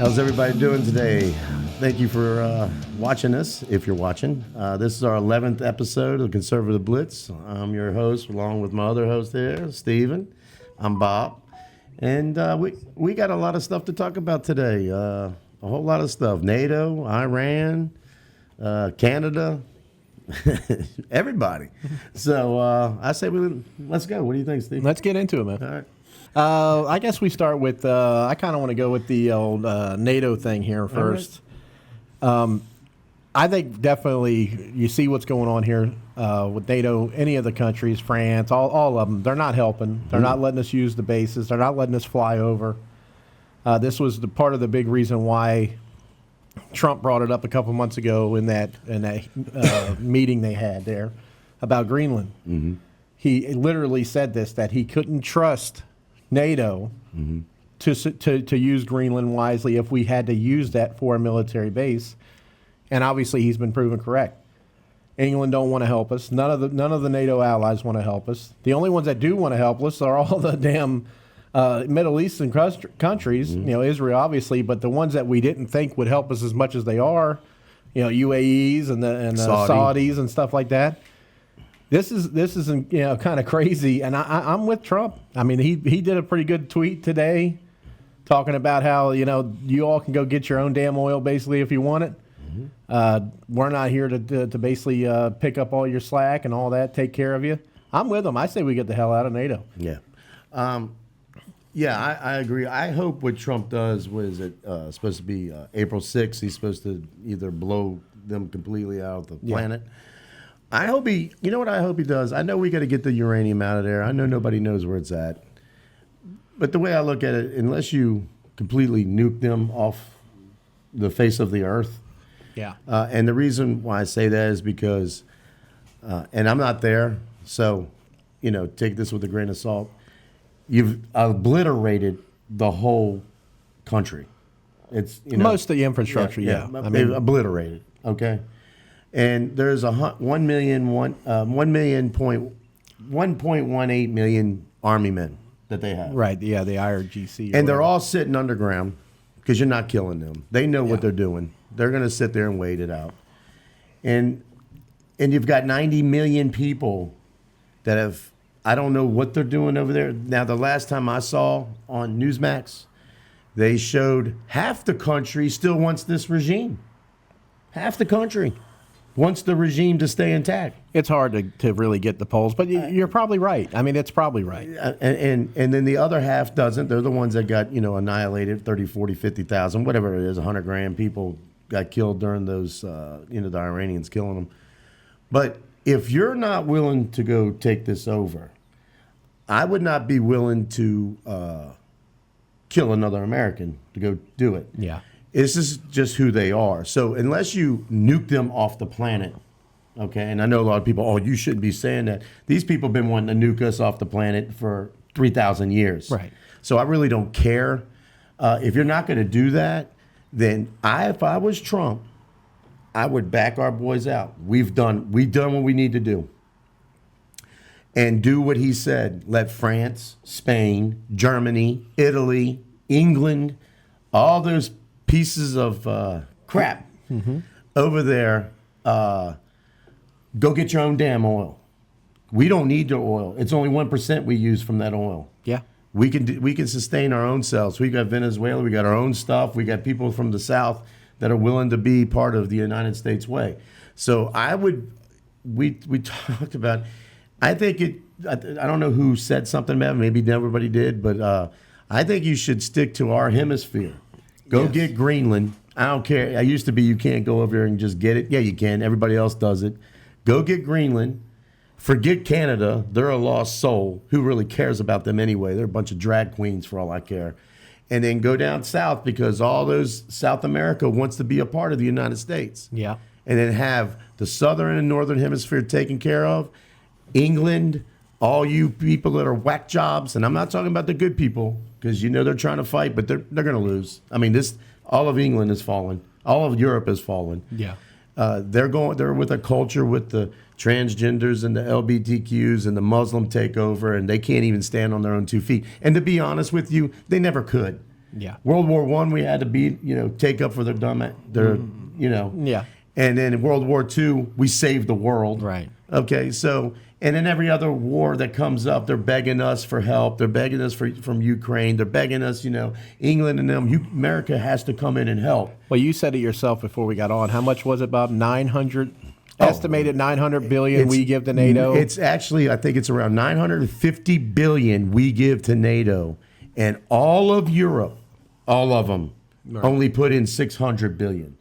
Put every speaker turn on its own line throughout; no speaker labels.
How's everybody doing today? Thank you for watching us, if you're watching. This is our 11th episode of Conservative Blitz. I'm your host, along with my other host there, Steven. I'm Bob. And we got a lot of stuff to talk about today. A whole lot of stuff. NATO, Iran, Canada, everybody. So I say let's go. What do you think, Steve?
Let's get into it, man.
All right.
I guess we start with, I kind of want to go with the old NATO thing here first. I think definitely you see what's going on here with NATO, any of the countries, France, all of them. They're not helping. They're not letting us use the bases. They're not letting us fly over. This was the part of the big reason why Trump brought it up a couple months ago in that meeting they had there about Greenland. Mm-hmm. He literally said this, that he couldn't trust NATO to use Greenland wisely if we had to use that for a military base. And obviously he's been proven correct. England don't want to help us. None of the NATO allies want to help us. The only ones that do want to help us are all the damn Middle Eastern countries, Israel obviously, but the ones that we didn't think would help us as much as they are, UAEs and the Saudis and stuff like that. This is kind of crazy, and I'm with Trump. I mean, he did a pretty good tweet today, talking about how you all can go get your own damn oil basically if you want it. We're not here to basically pick up all your slack and all that, take care of you. I'm with him. I say we get the hell out of NATO.
Yeah, I agree. I hope what Trump does, what is it supposed to be April 6th? He's supposed to either blow them completely out of the planet. I hope I hope he does? I know we got to get the uranium out of there. I know nobody knows where it's at. But the way I look at it, unless you completely nuke them off the face of the earth.
Yeah.
And the reason why I say that is because, and I'm not there, so, take this with a grain of salt. You've obliterated the whole country. It's
most of the infrastructure, yeah.
I mean, they've obliterated, okay? And there's 1.18 million Army men that they have.
Right, yeah, the IRGC.
And they're all sitting underground because you're not killing them. They know what they're doing. They're going to sit there and wait it out. And you've got 90 million people that have, I don't know what they're doing over there. Now, the last time I saw on Newsmax, they showed half the country still wants this regime. Half the country wants the regime to stay intact.
It's hard to really get the polls, but you're probably right. I mean, it's probably right.
And then the other half doesn't. They're the ones that got, annihilated, 30, 40, 50,000, whatever it is, 100 grand people got killed during those, the Iranians killing them. But if you're not willing to go take this over, I would not be willing to kill another American to go do it.
Yeah.
This is just who they are. So unless you nuke them off the planet, okay, and I know a lot of people, you shouldn't be saying that. These people have been wanting to nuke us off the planet for 3,000 years.
Right.
So I really don't care. If you're not going to do that, then if I was Trump, I would back our boys out. We've done what we need to do. And do what he said. Let France, Spain, Germany, Italy, England, all those pieces of crap over there, go get your own damn oil. We don't need their oil. It's only 1% we use from that oil.
Yeah.
We can sustain our own selves. We got Venezuela. We got our own stuff. We got people from the South that are willing to be part of the United States way. So we talked about, I think I don't know who said something about it. Maybe everybody did, but I think you should stick to our hemisphere. Go get Greenland. I don't care. I used to be you can't go over here and just get it. Yeah, you can. Everybody else does it. Go get Greenland. Forget Canada. They're a lost soul. Who really cares about them anyway? They're a bunch of drag queens for all I care. And then go down south because all those South America wants to be a part of the United States.
Yeah.
And then have the southern and northern hemisphere taken care of. England, all you people that are whack jobs, and I'm not talking about the good people because they're trying to fight, but they're going to lose. I mean, all of England has fallen. All of Europe has fallen.
Yeah.
They're with a culture with the transgenders and the LGBTQs and the Muslim takeover, and they can't even stand on their own 2 feet. And to be honest with you, they never could.
Yeah.
World War I, we had to be, take up for
Yeah.
And then in World War II, we saved the world.
Right.
Okay, so, and in every other war that comes up, they're begging us for help. They're begging us from Ukraine. They're begging us, England and them. America has to come in and help.
Well, you said it yourself before we got on. How much was it? About 900, estimated 900 billion we give to NATO?
It's actually, I think it's around 950 billion we give to NATO. And all of Europe, all of them, only put in 600 billion.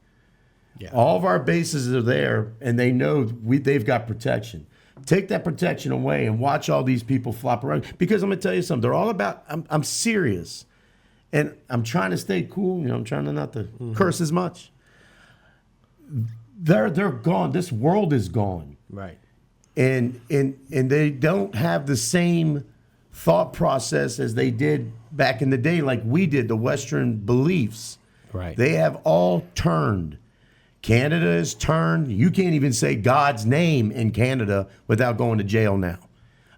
Yeah.
All of our bases are there, and they know they've got protection. Take that protection away and watch all these people flop around. Because I'm going to tell you something. They're all about, I'm serious. And I'm trying to stay cool. I'm trying to not to curse as much. They're gone. This world is gone.
Right.
And they don't have the same thought process as they did back in the day, like we did, the Western beliefs.
Right.
They have all turned. Canada has turned. You can't even say God's name in Canada without going to jail now.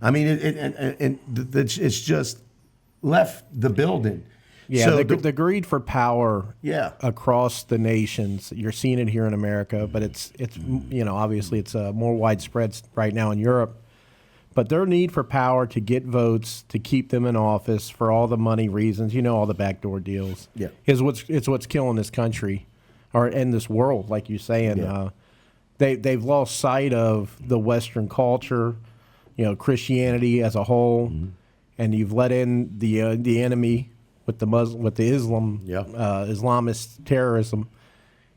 I mean, it's just left the building.
Yeah,
So
the greed for power
Yeah.
across the nations. You're seeing it here in America, but it's obviously it's more widespread right now in Europe. But their need for power to get votes, to keep them in office for all the money reasons, all the backdoor deals,
Yeah.
is what's killing this country or in this world, like you're saying.
Yeah.
They've lost sight of the Western culture, Christianity as a whole, and you've let in the enemy with the Islam,
Yeah.
Islamist terrorism.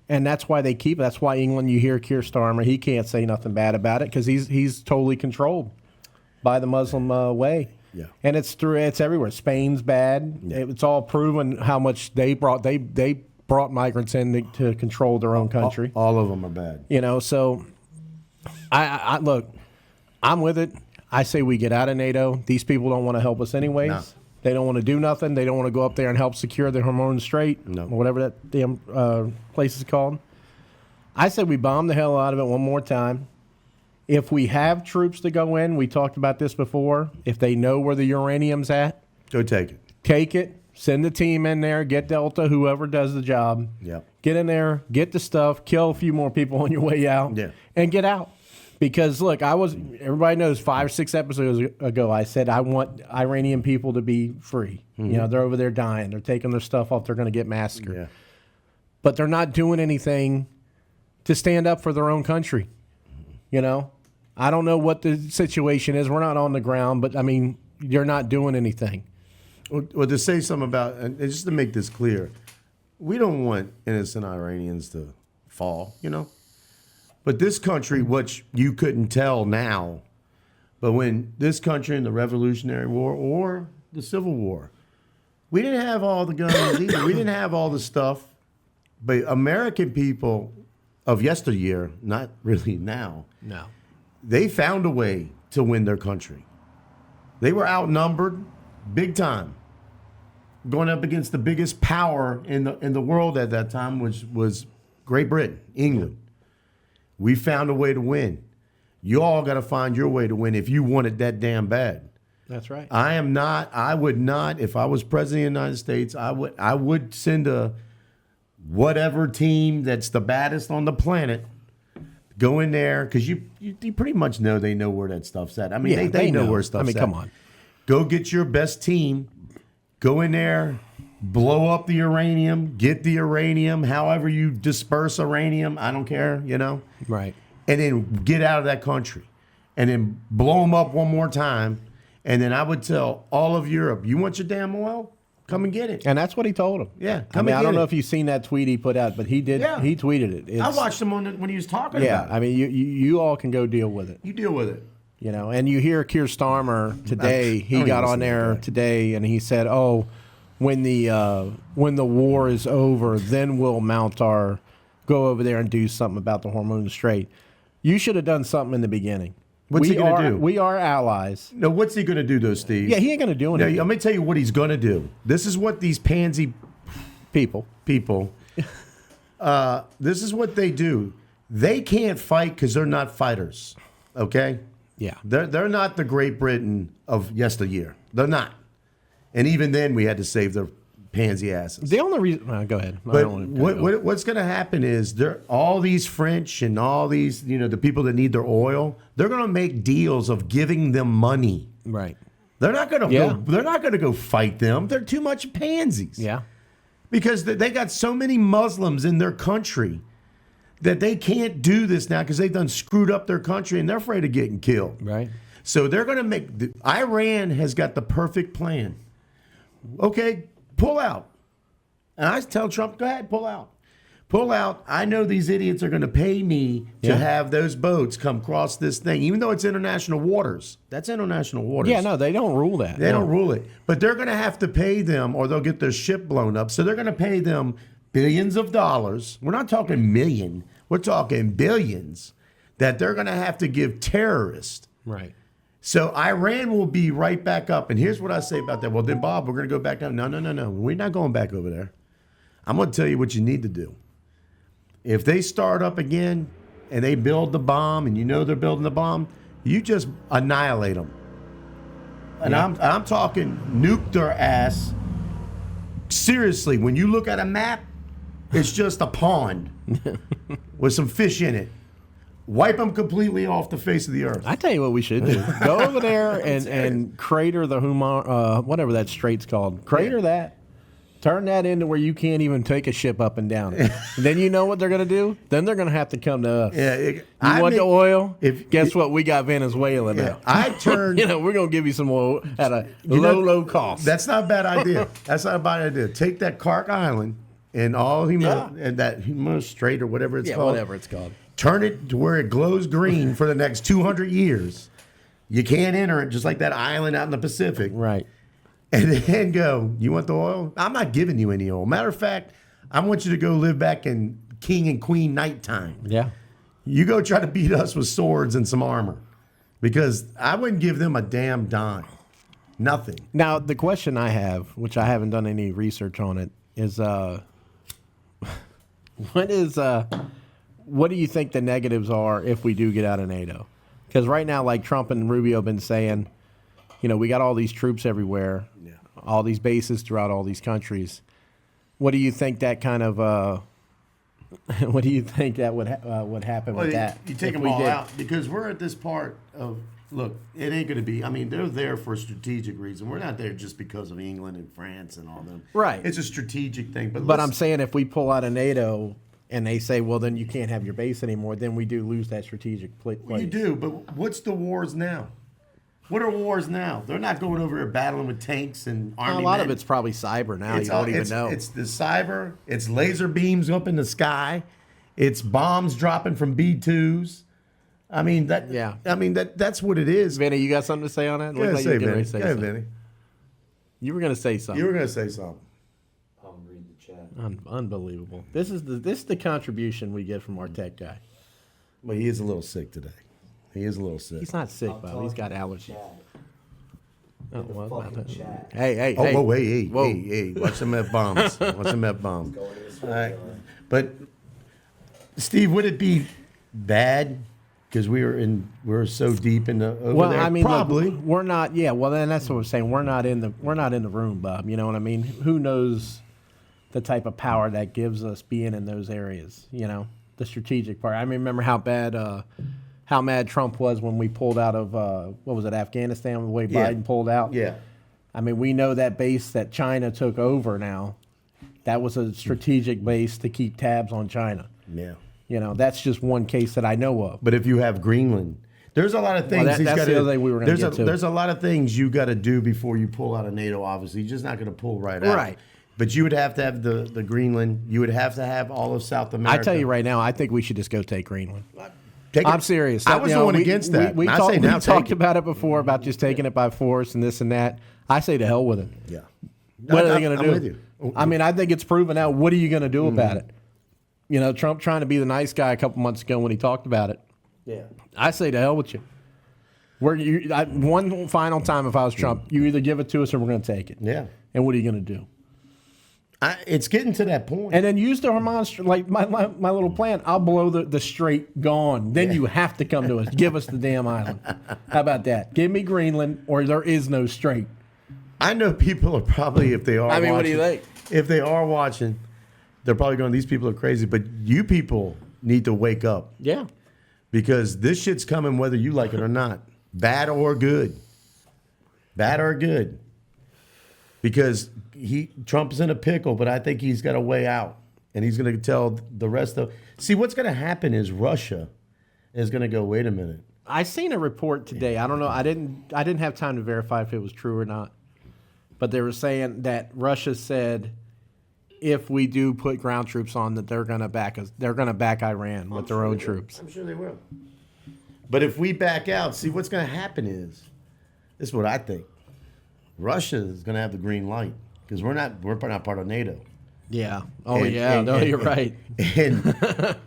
And that's why that's why England, you hear Keir Starmer, he can't say nothing bad about it because he's totally controlled by the Muslim way.
Yeah.
And it's everywhere. Spain's bad.
Yeah.
It's all proven how much they brought migrants in to control their own country.
All of them are bad.
So I look, I'm with it. I say we get out of NATO. These people don't want to help us anyways.
No.
They don't want to do nothing. They don't want to go up there and help secure the Hormone Strait,
No.
or whatever that damn place is called. I said we bomb the hell out of it one more time. If we have troops to go in, we talked about this before, if they know where the uranium's at,
Go take it.
take it, send the team in there, get Delta, whoever does the job.
Yeah.
Get in there, get the stuff, kill a few more people on your way out,
Yeah.
and get out. Because, look, everybody knows 5 or 6 episodes ago, I said I want Iranian people to be free. They're over there dying. They're taking their stuff off. They're going to get massacred.
Yeah.
But they're not doing anything to stand up for their own country. I don't know what the situation is. We're not on the ground, but, I mean, you're not doing anything.
Well, to say something about, and just to make this clear, we don't want innocent Iranians to fall, But this country, which you couldn't tell now, but when this country in the Revolutionary War or the Civil War, we didn't have all the guns either. We didn't have all the stuff. But American people of yesteryear, not really now,
No.
they found a way to win their country. They were outnumbered big time, going up against the biggest power in the world at that time, which was Great Britain, England. We found a way to win. You all got to find your way to win if you want it that damn bad.
That's right.
I would not, if I was president of the United States, I would send a whatever team that's the baddest on the planet, go in there, because you pretty much know they know where that stuff's at. I mean,
Yeah,
they know where stuff's at.
come on.
Go get your best team, go in there, blow up the uranium, get the uranium, however you disperse uranium, I don't care,
Right.
and then get out of that country, and then blow them up one more time, and then I would tell all of Europe, you want your damn oil? Come and get it.
And that's what he told him.
Yeah,
I
come
mean,
and
I don't
get
know
it.
if you've seen that tweet he put out, but he did.
Yeah.
He tweeted it.
I
It's,
watched him when he was talking
Yeah,
about it.
I mean, you all can go deal with it.
You deal with it.
And you hear Keir Starmer today.
I
He
don't
got
even
on
listen to
there
that.
today and he said, "Oh, when the war is over, then we'll go over there and do something about the Hormone Strait." You should have done something in the beginning.
What's he gonna do?
We are allies.
No, what's he going to do, though, Steve?
Yeah, he ain't going to do
No,
anything.
let me tell you what he's going to do. This is what these pansy
People.
this is what they do. They can't fight because they're not fighters, okay?
Yeah.
They're not the Great Britain of yesteryear. They're not. And even then, we had to save their pansy asses.
The only reason, go ahead.
But what's going to happen is all these French and all these, the people that need their oil, they're going to make deals of giving them money.
Right.
They're not going to go. They're not going to go fight them. They're too much pansies.
Yeah.
Because they got so many Muslims in their country that they can't do this now because they've done screwed up their country and they're afraid of getting killed.
Right.
So they're going to make. Iran has got the perfect plan. Okay, pull out. And I tell Trump, go ahead, pull out. Pull out. I know these idiots are going to pay me to have those boats come across this thing, even though it's international waters. That's international waters.
Yeah, no, they don't rule that.
They don't rule it. But they're going to have to pay them or they'll get their ship blown up. So they're going to pay them billions of dollars. We're not talking million. We're talking billions that they're going to have to give terrorists.
Right.
So Iran will be right back up. And here's what I say about that. Well, then, Bob, we're going to go back down. No. We're not going back over there. I'm going to tell you what you need to do. If they start up again and they build the bomb and they're building the bomb, you just annihilate them. And I'm talking nuke their ass. Seriously, when you look at a map, it's just a pond with some fish in it. Wipe them completely off the face of the earth.
I tell you what we should do. Go over there and crater the whatever that strait's called. Crater that. Turn that into where you can't even take a ship up and down. Then you know what they're going to do? Then they're going to have to come to us.
Yeah,
you want the oil? Guess what? We got Venezuela now.
Yeah, I turned.
We're going to give you some oil at a low cost.
That's not a bad idea. That's not a bad idea. Take that Clark Island and all and that Strait or whatever it's called.
Whatever it's called.
Turn it to where it glows green for the next 200 years. You can't enter it, just like that island out in the Pacific.
Right.
And then go, you want the oil? I'm not giving you any oil. Matter of fact, I want you to go live back in king and queen nighttime.
Yeah.
You go try to beat us with swords and some armor. Because I wouldn't give them a damn dime. Nothing.
Now, the question I have, which I haven't done any research on it, is what do you think the negatives are if we do get out of NATO? Because right now, like Trump and Rubio have been saying, we got all these troops everywhere, all these bases throughout all these countries. What do you think that kind of? What do you think that would happen with that?
You take them all out because we're at this part of look. It ain't going to be. I mean, they're there for a strategic reason. We're not there just because of England and France and all them.
Right.
It's a strategic thing.
But I'm saying if we pull out of NATO and they say, well, then you can't have your base anymore, then we do lose that strategic place.
Well, you do. But what's the wars now? What are wars now? They're not going over here battling with tanks and army.
A lot
men.
of it's probably cyber now. You don't even know.
It's the cyber. It's laser beams up in the sky. It's bombs dropping from B-2s. I mean that.
Yeah.
I mean that's what it is.
Vinny, you got something to say on that?
Go ahead, Vinny.
You were going to say something.
You were going to say something.
I'll read the chat.
Unbelievable. This is the contribution we get from our tech guy.
Well, he is a little sick today. He is a little sick.
He's not sick, Bob. He's got allergies.
Oh, well, chat.
Hey.
Whoa, hey. Watch them F-bombs. Watch them F-bombs. All right. But, Steve, would it be bad because we're so deep in the over there?
I mean,
probably.
Look, we're not. Yeah. Well, then that's what I'm saying. We're not in the room, Bob. You know what I mean? Who knows the type of power that gives us being in those areas? The strategic part. I remember how mad Trump was when we pulled out of, Afghanistan, the way Biden pulled out.
Yeah.
I mean, we know that base that China took over now, that was a strategic base to keep tabs on China.
Yeah.
That's just one case that I know of.
But if you have Greenland, there's a lot of things
that's the other thing we were going to get to.
There's a lot of things you got to do before you pull out of NATO, obviously. You're just not going to pull right out.
Right.
But you would have to have the Greenland. You would have to have all of South America.
I tell you right now, I think we should just go take Greenland.
I'm
serious.
I was the one against that.
We talked about it before, about just taking it by force and this and that. I say to hell with it.
Yeah.
What are they going to do?
I'm with you.
I mean, I think it's proven out. What are you going to do about it? Trump trying to be the nice guy a couple months ago when he talked about it.
Yeah.
I say to hell with you. One final time, if I was Trump, you either give it to us or we're going to take it.
Yeah.
And what are you going to do?
It's getting to that point.
And then use the like my little plan. I'll blow the strait gone. Then you have to come to us. Give us the damn island. How about that? Give me Greenland or there is no strait.
I know people are probably, if they are
what do you think?
if they are watching, they're probably going, these people are crazy. But you people need to wake up
Yeah.
because this shit's coming whether you like it or not, bad or good. Bad or good. Because Trump's in a pickle, but I think he's got a way out. And he's going to tell the rest of... See, what's going to happen is Russia is going to go, wait a minute.
I seen a report today. I don't know. I didn't have time to verify if it was true or not. But they were saying that Russia said if we do put ground troops on, that they're going to back us. They're going to back Iran with their own troops.
I'm sure they will. But if we back out, see, what's going to happen is, this is what I think. Russia is going to have the green light because we're not part of NATO.
Yeah. Oh, yeah. No, you're right.
And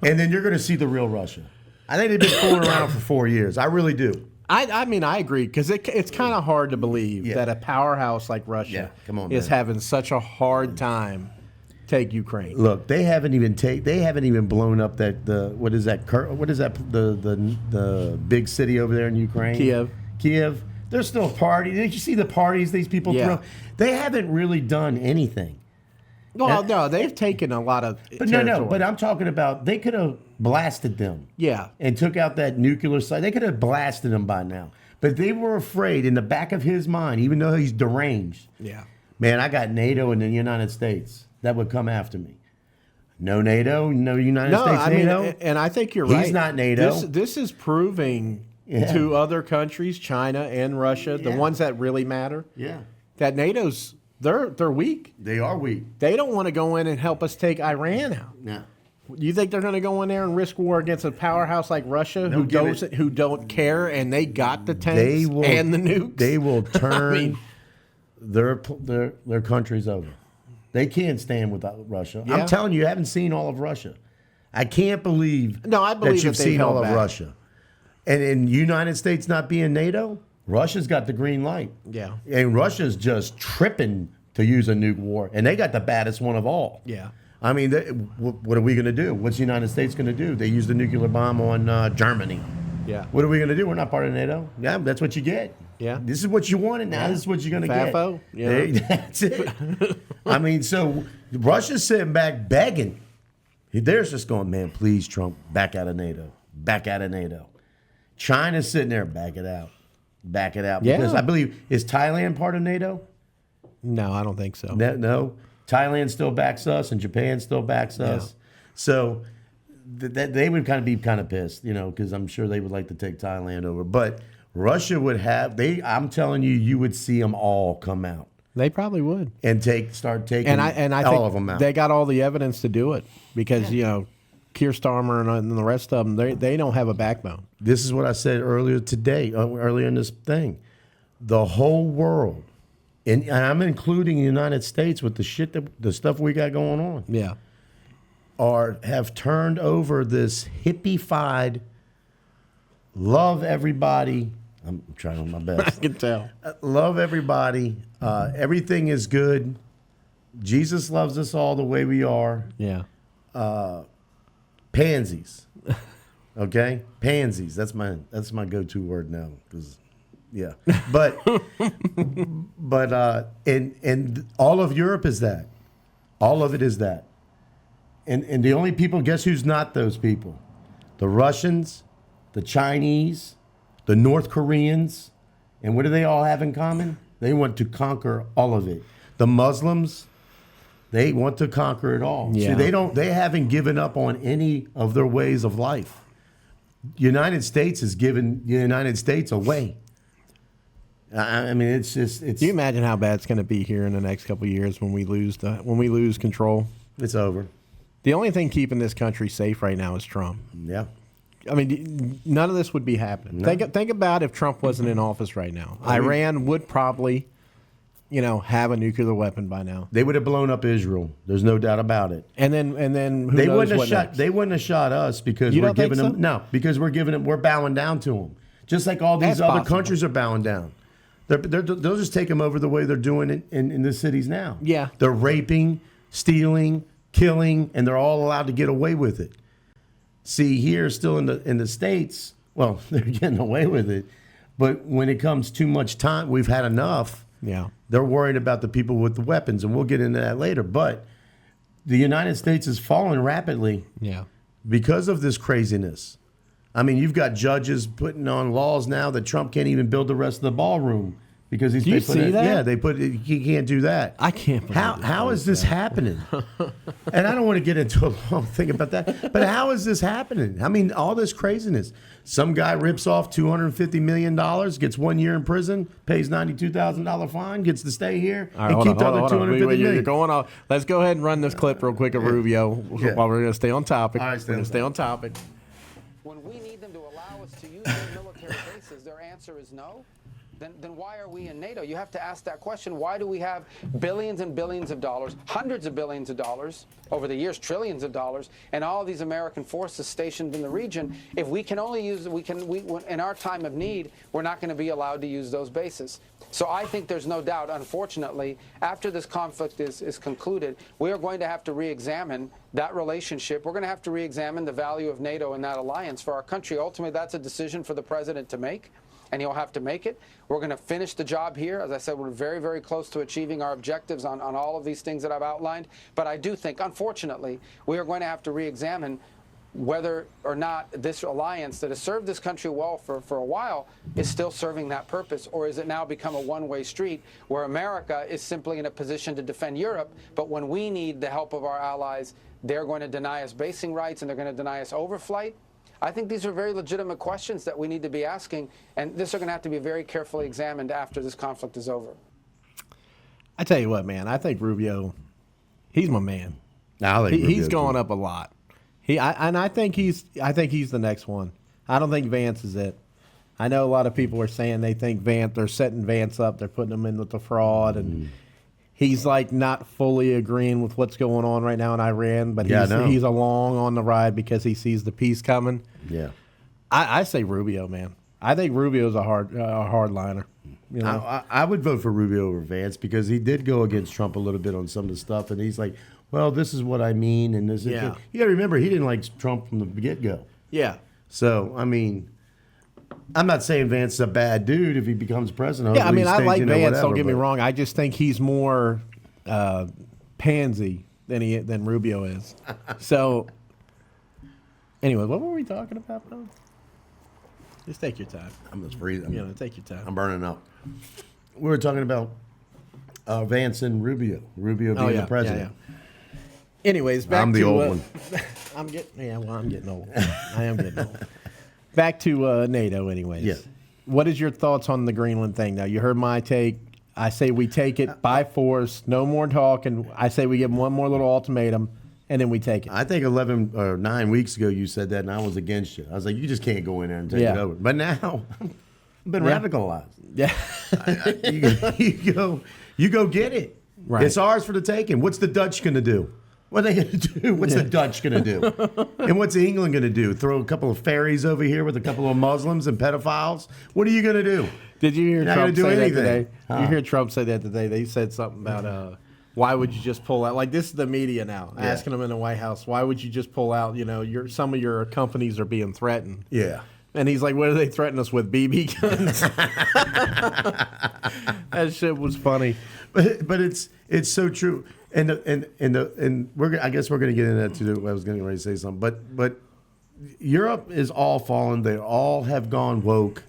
then you're going to see the real Russia. I think they've been fooling around for 4 years. I really do.
I mean, I agree because it's kind of hard to believe that a powerhouse like Russia is having such a hard time take Ukraine.
Look, they haven't even blown up the big city over there in Ukraine? Kiev. There's still parties. Did you see the parties these people throw? They haven't really done anything.
Well, no, they've taken a lot of territory.
No, but I'm talking about they could have blasted them.
Yeah.
And took out that nuclear site. They could have blasted them by now. But they were afraid in the back of his mind, even though he's deranged.
Yeah.
Man, I got NATO and the United States that would come after me. No NATO, no United States NATO.
And I think you're right.
He's not NATO.
This is proving to other countries, China and Russia, the ones that really matter, that NATO's they're weak.
They are weak.
They don't want to go in and help us take Iran out.
No.
You think they're going to go in there and risk war against a powerhouse like Russia who don't care and they got the tanks and the nukes?
They will turn their countries over. They can't stand without Russia. I'm telling you, you haven't seen all of Russia. I can't believe that you've seen all of Russia. And in the United States not being NATO, Russia's got the green light.
Yeah.
And Russia's just tripping to use a nuke war. And they got the baddest one of all.
Yeah.
I mean, what are we going to do? What's the United States going to do? They used a nuclear bomb on Germany.
Yeah.
What are we going to do? We're not part of NATO. Yeah, that's what you get.
Yeah.
This is what you wanted. Now this is what you're going to get.
FAFO. Yeah.
That's it. I mean, so Russia's sitting back begging. They're just going, man, please, Trump, back out of NATO. Back out of NATO. China's sitting there, back it out. Back it out. Because I believe, is Thailand part of NATO?
No, I don't think so.
No. Thailand still backs us and Japan still backs us. So they would be kind of pissed, because I'm sure they would like to take Thailand over. But Russia would have, I'm telling you, you would see them all come out.
They probably would.
And start taking
and I
all
think
of them out.
They got all the evidence to do it because, Keir Starmer and the rest of them, they don't have a backbone.
This is what I said earlier today, earlier in this thing. The whole world, and I'm including the United States with the stuff we got going on.
Yeah.
Have turned over this hippie-fied, love everybody. I'm trying my best.
I can tell.
Love everybody. Everything is good. Jesus loves us all the way we are.
Yeah.
Pansies. Okay? Pansies. That's my go-to word now. But and all of Europe is that. All of it is that. And the only people, guess who's not those people? The Russians, the Chinese, the North Koreans. And what do they all have in common? They want to conquer all of it. The Muslims, they want to conquer it all.
Yeah.
See, they haven't given up on any of their ways of life. United States has given the United States away. I mean, it's just.
Do you imagine how bad it's going to be here in the next couple of years when we lose control?
It's over.
The only thing keeping this country safe right now is Trump.
Yeah.
I mean, none of this would be happening. No. Think about if Trump wasn't in office right now. Iran would probably, have a nuclear weapon by now.
They would have blown up Israel. There's no doubt about it.
And then who knows what next?
They wouldn't have shot us because
we're
giving them because we're bowing down to them. Just like all these other countries are bowing down. They'll just take them over the way they're doing it in the cities now.
Yeah.
They're raping, stealing, killing, and they're all allowed to get away with it. See, here still in the States, well, they're getting away with it. But when it comes too much time, we've had enough.
Yeah.
They're worried about the people with the weapons, and we'll get into that later. But the United States is falling rapidly because of this craziness. I mean, you've got judges putting on laws now that Trump can't even build the rest of the ballroom because he's.
Do you see that?
Yeah, they put he can't do that.
I can't believe
How is this happening? And I don't want to get into a long thing about that, but how is this happening? I mean, all this craziness. Some guy rips off $250 million, gets 1 year in prison, pays $92,000 fine, gets to stay here,
All right,
and keep the other $250 million.
You're going off. Let's go ahead and run this clip real quick of Rubio while we're going to stay on topic.
All right,
we're going to stay on topic.
When we need them to allow us to use their military bases, their answer is no. Then why are we in NATO? You have to ask that question. Why do we have billions and billions of dollars, hundreds of billions of dollars, over the years, trillions of dollars, and all these American forces stationed in the region? If we can only use, in our time of need, we're not going to be allowed to use those bases. So I think there's no doubt, unfortunately, after this conflict is concluded, we are going to have to re-examine that relationship. We're going to have to re-examine the value of NATO and that alliance for our country. Ultimately, that's a decision for the president to make, and he'll have to make it. We're going to finish the job here. As I said, we're very, very close to achieving our objectives on all of these things that I've outlined. But I do think, unfortunately, we are going to have to re-examine whether or not this alliance that has served this country well for a while is still serving that purpose, or is it now become a one-way street where America is simply in a position to defend Europe, but when we need the help of our allies, they're going to deny us basing rights and they're going to deny us overflight? I think these are very legitimate questions that we need to be asking, and this are going to have to be very carefully examined after this conflict is over.
I tell you what, man, I think Rubio, he's my man. He's going up a lot. I think he's the next one. I don't think Vance is it. I know a lot of people are saying they think Vance, they're setting Vance up, they're putting him in with the fraud, and he's like not fully agreeing with what's going on right now in Iran, but he's along on the ride because he sees the peace coming.
Yeah,
I say Rubio, man. I think Rubio's a hardliner. You know?
I would vote for Rubio over Vance because he did go against Trump a little bit on some of the stuff, and he's like, well, this is what I mean, and this is you got to remember he didn't like Trump from the get-go.
Yeah.
So I mean, I'm not saying Vance is a bad dude if he becomes president.
Yeah, I mean, I like Vance. Don't get me wrong. I just think he's more pansy than Rubio is. So, anyway, what were we talking about, though? Just take your time.
I'm just freezing.
Take your time.
I'm burning up. We were talking about Vance and Rubio. Rubio being the president.
Yeah. Anyways, back
I'm the old one.
I'm getting old. I am getting old. Back to NATO, anyways.
Yeah.
What is your thoughts on the Greenland thing? Now, you heard my take. I say we take it by force. No more talking. I say we give them one more little ultimatum, and then we take it.
I think 11 or 9 weeks ago you said that, and I was against you. I was like, you just can't go in there and take it over. But now, I've been radicalized.
Yeah.
You go get it.
Right.
It's ours for the taking. What's the Dutch going to do? What are they going to do? What's the Dutch going to do? And what's England going to do? Throw a couple of ferries over here with a couple of Muslims and pedophiles? What are you going to do?
Did you hear Trump say that today?
Huh?
You hear Trump say that today? They said something about why would you just pull out? Like, this is the media now asking them in the White House, why would you just pull out? Some of your companies are being threatened.
Yeah.
And he's like, what do they threaten us with? BB guns? That shit was funny.
But it's so true. And I guess we're going to get into that too. I was going to say something, but Europe is all fallen. They all have gone woke.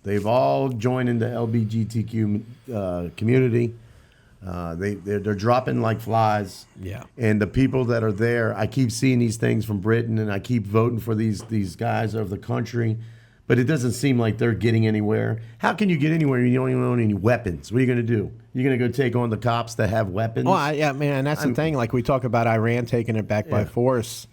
They've all joined into LGBTQ community. They're dropping like flies.
Yeah.
And the people that are there, I keep seeing these things from Britain, and I keep voting for these guys of the country, but it doesn't seem like they're getting anywhere. How can you get anywhere when you don't even own any weapons? What are you going to do? You're going to go take on the cops that have weapons?
Well, yeah, man, that's the thing. Like, we talk about Iran taking it back by force.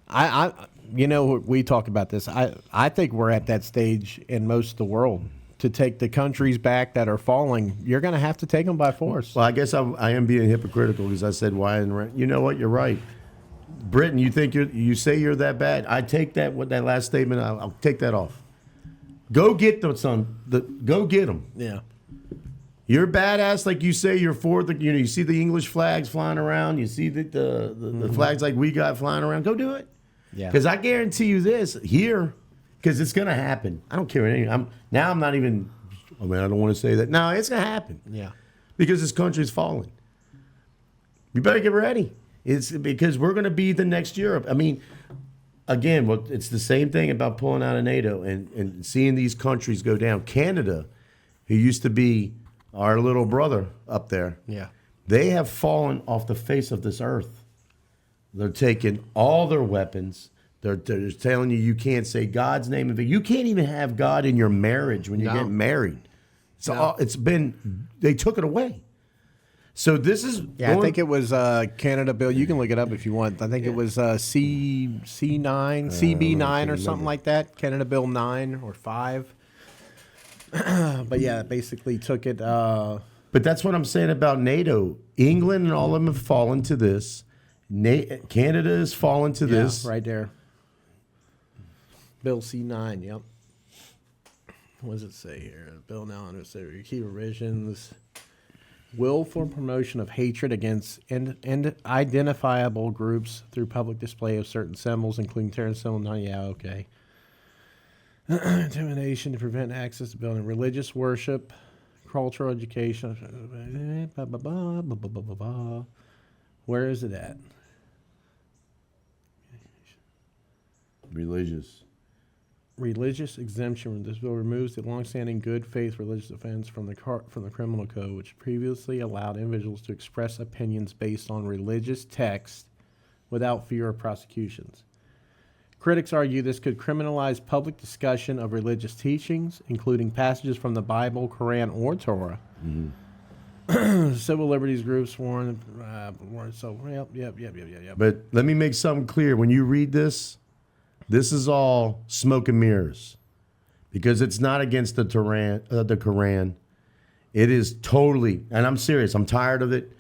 We talk about this. I think we're at that stage in most of the world. To take the countries back that are falling, you're going to have to take them by force.
Well, I guess I am being hypocritical because I said why, and you know what? You're right. Britain, you say you're that bad. I take that with that last statement. I'll take that off. Go get them, son. Go get them.
Yeah.
You're badass, like you say. You're for the. You see the English flags flying around. You see the flags like we got flying around. Go do it.
Yeah.
Because I guarantee you this here. Because it's going to happen. I don't care. I'm not even, I don't want to say that. No, it's going to happen.
Yeah.
because this country's falling. You better get ready. It's because we're going to be the next Europe. I mean, again, well, it's the same thing about pulling out of NATO and seeing these countries go down. Canada, who used to be our little brother up there,
Yeah.
they have fallen off the face of this earth. They're taking all their weapons. They're telling you can't say God's name. You can't even have God in your marriage when you get married. So they took it away. So this is
Yeah, I think it was Canada bill. You can look it up if you want. I think it was CB9 or something like that. Canada Bill 9 or 5. But yeah, it basically took it.
But that's what I'm saying about NATO. England and all of them have fallen to this. Canada has fallen to this.
Right there. Bill C9. Yep. What does it say here? Bill now under key revisions. Willful promotion of hatred against identifiable groups through public display of certain symbols, including terrorist symbols. No, yeah, okay. Intimidation to prevent access to building religious worship, cultural education. Where is it at? Religious exemption. This bill removes the longstanding good faith religious offense from the criminal code, which previously allowed individuals to express opinions based on religious text without fear of prosecutions. Critics argue this could criminalize public discussion of religious teachings, including passages from the Bible, Quran, or Torah. Civil liberties groups warn. Yep.
But let me make something clear. When you read this, this is all smoke and mirrors, because it's not against the Quran. It is totally, and I'm serious, I'm tired of it.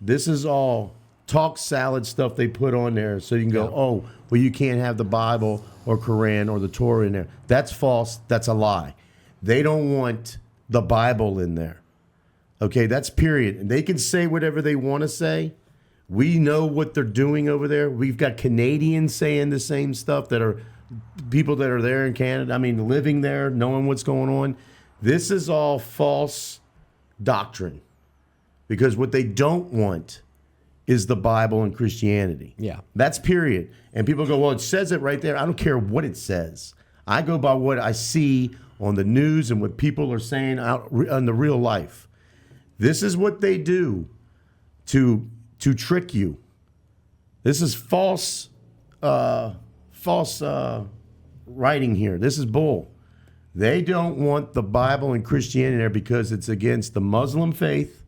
This is all talk salad stuff they put on there so you can go, oh, well, you can't have the Bible or Quran or the Torah in there. That's false. That's a lie. They don't want the Bible in there. Okay, that's period. And they can say whatever they want to say. We know what they're doing over there. We've got Canadians saying the same stuff that are people that are there in Canada. I mean, living there, knowing what's going on. This is all false doctrine, because what they don't want is the Bible and Christianity.
Yeah.
That's period. And people go, well, it says it right there. I don't care what it says. I go by what I see on the news and what people are saying out in the real life. This is what they do to trick you. This is false writing here. This is bull. They don't want the Bible and Christianity there because it's against the Muslim faith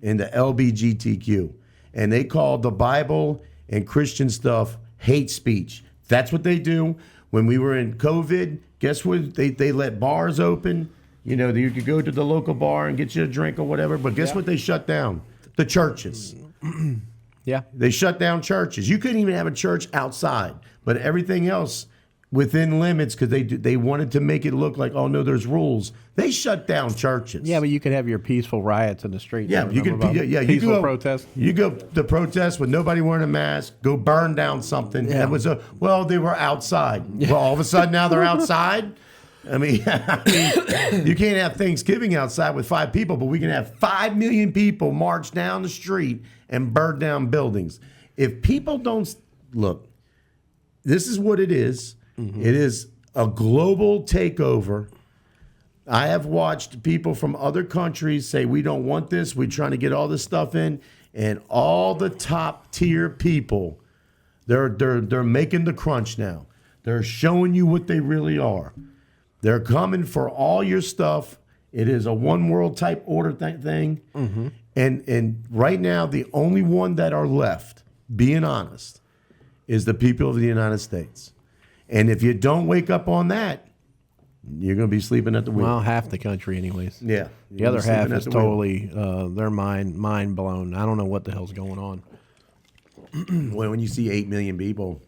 and the LGBTQ. And they call the Bible and Christian stuff hate speech. That's what they do. When we were in COVID, guess what? They let bars open. You know, you could go to the local bar and get you a drink or whatever. But guess what they shut down? The churches.
Yeah.
They shut down churches. You couldn't even have a church outside. But everything else within limits, because they wanted to make it look like, oh, no, there's rules. They shut down churches.
Yeah, but you could have your peaceful riots in the street.
Yeah, you could.
Peaceful protest.
You go to protest with nobody wearing a mask. Go burn down something.
Yeah.
That was they were outside. Well, all of a sudden now they're outside. I mean, you can't have Thanksgiving outside with 5 people, but we can have 5 million people march down the street and burn down buildings. If people don't look, this is what it is. Mm-hmm. It is a global takeover. I have watched people from other countries say, we don't want this. We're trying to get all this stuff in. And all the top tier people, they're making the crunch now. They're showing you what they really are. They're coming for all your stuff. It is a one world type order thing. Mm-hmm. And right now, the only one that are left, being honest, is the people of the United States. And if you don't wake up on that, you're going to be sleeping at the wheel.
Well, half the country anyways.
Yeah.
The other half is totally, their mind blown. I don't know what the hell's going on.
Well, when you see 8 million people.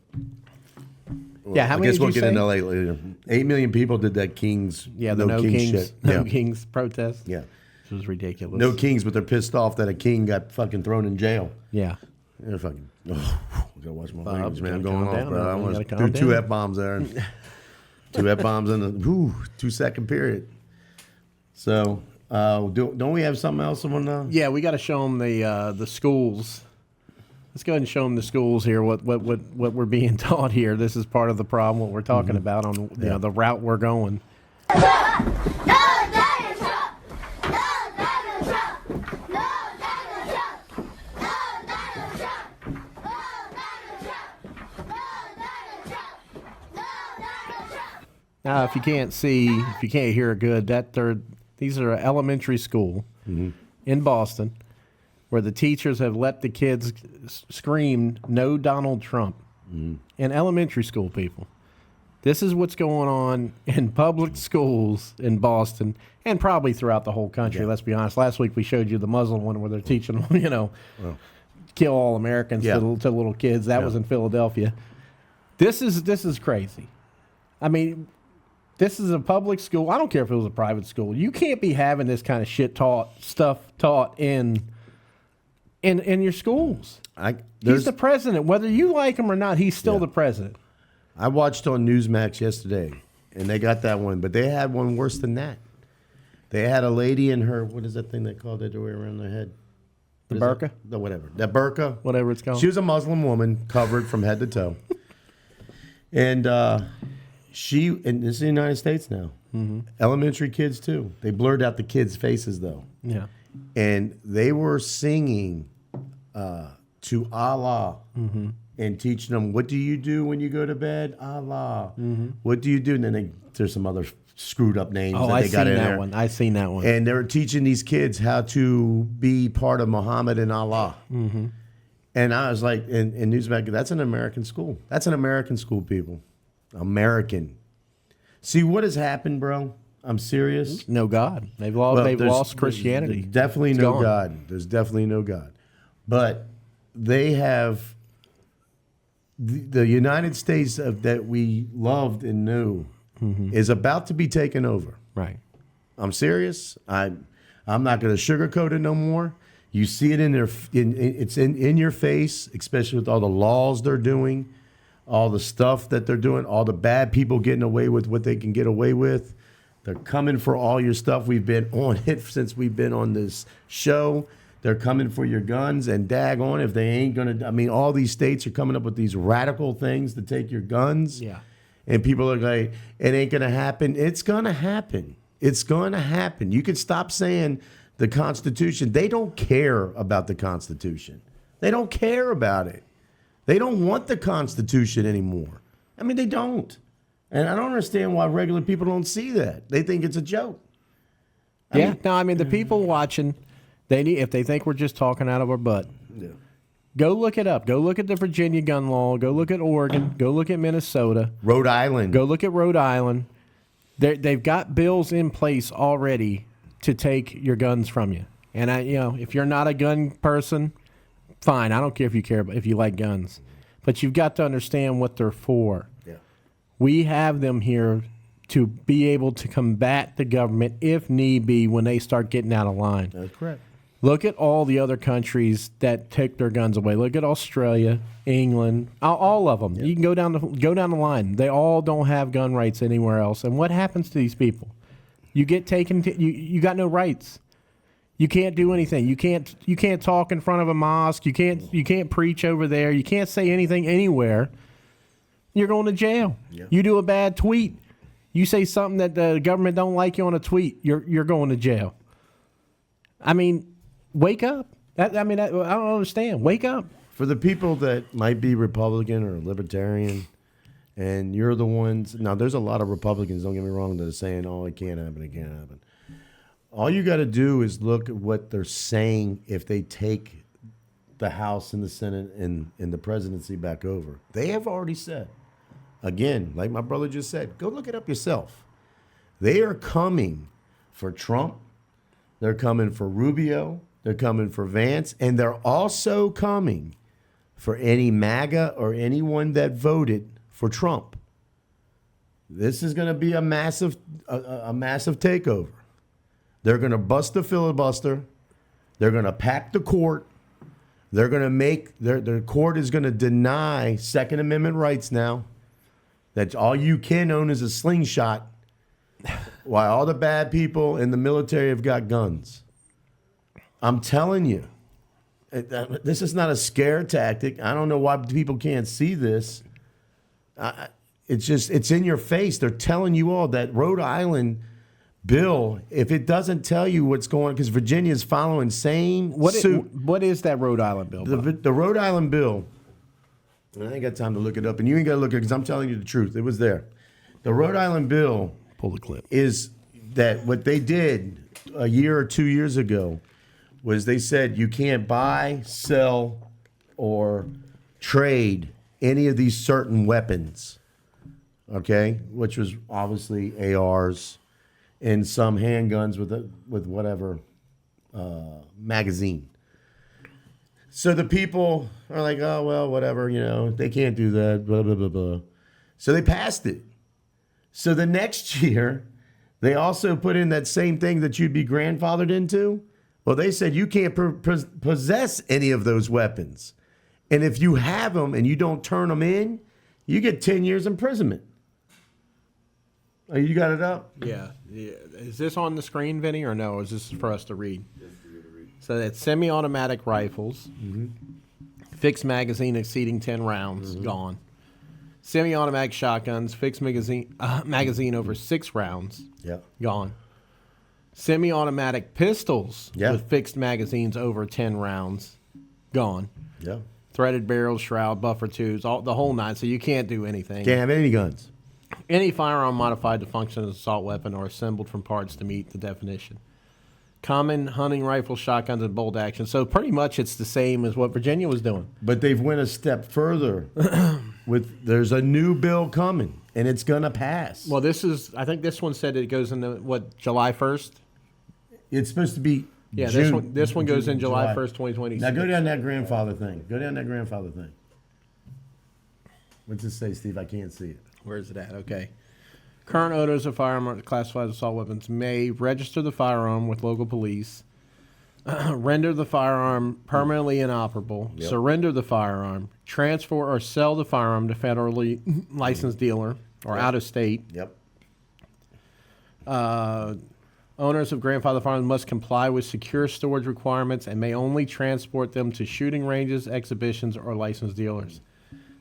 Well,
Yeah, how many
I guess we'll
did you
get
say?
into that later. 8 million people did that Kings.
Yeah, the No Kings
shit.
No
Yeah.
Kings protest.
Yeah.
Which was ridiculous.
No kings, but they're pissed off that a king got fucking thrown in jail.
Yeah.
They're fucking. Oh, I gotta watch my language, man. I'm
gotta
going
calm
off,
down,
bro.
man.
I
You
want
gotta
to
calm
do 2
down.
F-bombs there. 2 F-bombs in the 2-second period. Don't we have something else on?
Yeah, we got to show them the schools. Let's go ahead and show them the schools here. What we're being taught here. This is part of the problem. What we're talking about on the route we're going. Now, if you can't see, if you can't hear it good, these are elementary school in Boston, where the teachers have let the kids scream "No Donald Trump" in elementary school. People, this is what's going on in public schools in Boston and probably throughout the whole country. Yeah. Let's be honest. Last week we showed you the Muslim one where they're teaching them, kill all Americans to little kids. That was in Philadelphia. This is crazy. I mean. This is a public school. I don't care if it was a private school. You can't be having this kind of stuff taught in your schools. He's the president. Whether you like him or not, he's still the president.
I watched on Newsmax yesterday, and they got that one, but they had one worse than that. They had a lady in her, what is that thing they call that they wear around their head?
The burqa?
The whatever. That burqa.
Whatever it's called.
She was a Muslim woman, covered from head to toe. And and this is the United States now. Elementary kids too. They blurred out the kids' faces though.
Yeah.
And they were singing to Allah and teaching them, what do you do when you go to bed? Allah. What do you do? And then there's some other screwed up names that they got in there.
I seen that one.
And they were teaching these kids how to be part of Muhammad and Allah. And I was like, in Newsmax, that's an American school. That's an American school, people. American. See what has happened, bro? I'm serious.
No God. They've lost Christianity.
There's definitely no God. There's definitely no God. But they have the United States that we loved and knew is about to be taken over.
Right.
I'm serious. I'm not going to sugarcoat it no more. You see it it's in your face, especially with all the laws they're doing. All the stuff that they're doing, all the bad people getting away with what they can get away with. They're coming for all your stuff. We've been on it since we've been on this show. They're coming for your guns, and daggone if they ain't going to. I mean, all these states are coming up with these radical things to take your guns.
Yeah.
And people are like, it ain't going to happen. It's going to happen. It's going to happen. You can stop saying the Constitution. They don't care about the Constitution. They don't care about it. They don't want the Constitution anymore. I mean, they don't. And I don't understand why regular people don't see that. They think it's a joke.
I mean, the people watching, if they think we're just talking out of our butt, go look it up. Go look at the Virginia gun law. Go look at Oregon. Go look at Minnesota.
Rhode Island.
Go look at Rhode Island. They've got bills in place already to take your guns from you. And if you're not a gun person, fine, I don't care if you like guns, but you've got to understand what they're for.
Yeah.
We have them here to be able to combat the government if need be when they start getting out of line.
That's correct.
Look at all the other countries that take their guns away. Look at Australia, England, all of them. Yeah. You can go down the line. They all don't have gun rights anywhere else. And what happens to these people? You get taken. You got no rights. You can't do anything. You can't talk in front of a mosque. You can't preach over there. You can't say anything anywhere. You're going to jail. Yeah. You do a bad tweet. You say something that the government don't like you on a tweet. You're going to jail. I mean, wake up. I don't understand. Wake up.
For the people that might be Republican or Libertarian, and you're the ones. Now, there's a lot of Republicans. Don't get me wrong. That are saying, "Oh, it can't happen. It can't happen." All you got to do is look at what they're saying if they take the House and the Senate and the presidency back over. They have already said, again, like my brother just said, go look it up yourself. They are coming for Trump. They're coming for Rubio. They're coming for Vance. And they're also coming for any MAGA or anyone that voted for Trump. This is going to be a massive takeover. They're going to bust the filibuster. They're going to pack the court. They're going to make their court is going to deny Second Amendment rights now. That all you can own is a slingshot. why all the bad people in the military have got guns. I'm telling you, this is not a scare tactic. I don't know why people can't see this. It's in your face. They're telling you all that Rhode Island bill, if it doesn't tell you what's going on, because Virginia is following same suit.
What is that Rhode Island bill?
The Rhode Island bill, and I ain't got time to look it up, and you ain't got to look it because I'm telling you the truth. It was there. The Rhode Island bill
Pull the clip.
is that what they did a year or 2 years ago was they said you can't buy, sell, or trade any of these certain weapons, okay? Which was obviously ARs and some handguns with whatever magazine. So the people are like, oh, well, whatever, they can't do that, blah, blah, blah, blah. So they passed it. So the next year, they also put in that same thing that you'd be grandfathered into. Well, they said you can't possess any of those weapons. And if you have them and you don't turn them in, you get 10 years imprisonment. Oh, you got it up?
Yeah. Is this on the screen, Vinny, or no? Is this for us to read? So that's semi-automatic rifles, fixed magazine exceeding 10 rounds, gone. Semi-automatic shotguns, fixed magazine over 6 rounds, gone. Semi-automatic pistols with fixed magazines over 10 rounds, gone.
Yeah.
Threaded barrels, shroud, buffer tubes, the whole nine. So you can't do anything.
Can't have any guns.
Any firearm modified to function as an assault weapon or assembled from parts to meet the definition. Common hunting rifles, shotguns, and bolt action. So pretty much it's the same as what Virginia was doing.
But they've went a step further. There's a new bill coming, and it's going to pass.
Well, I think this one said it goes into, July 1st?
It's supposed to be
Yeah,
June,
this one goes in July 1st, 2026.
Now go down that grandfather thing. What's it say, Steve? I can't see it.
Where is it at? Okay. Current owners of firearms classified as assault weapons may register the firearm with local police, render the firearm permanently inoperable, surrender the firearm, transfer or sell the firearm to federally licensed dealer or out of state. Owners of grandfather firearms must comply with secure storage requirements and may only transport them to shooting ranges, exhibitions, or licensed dealers.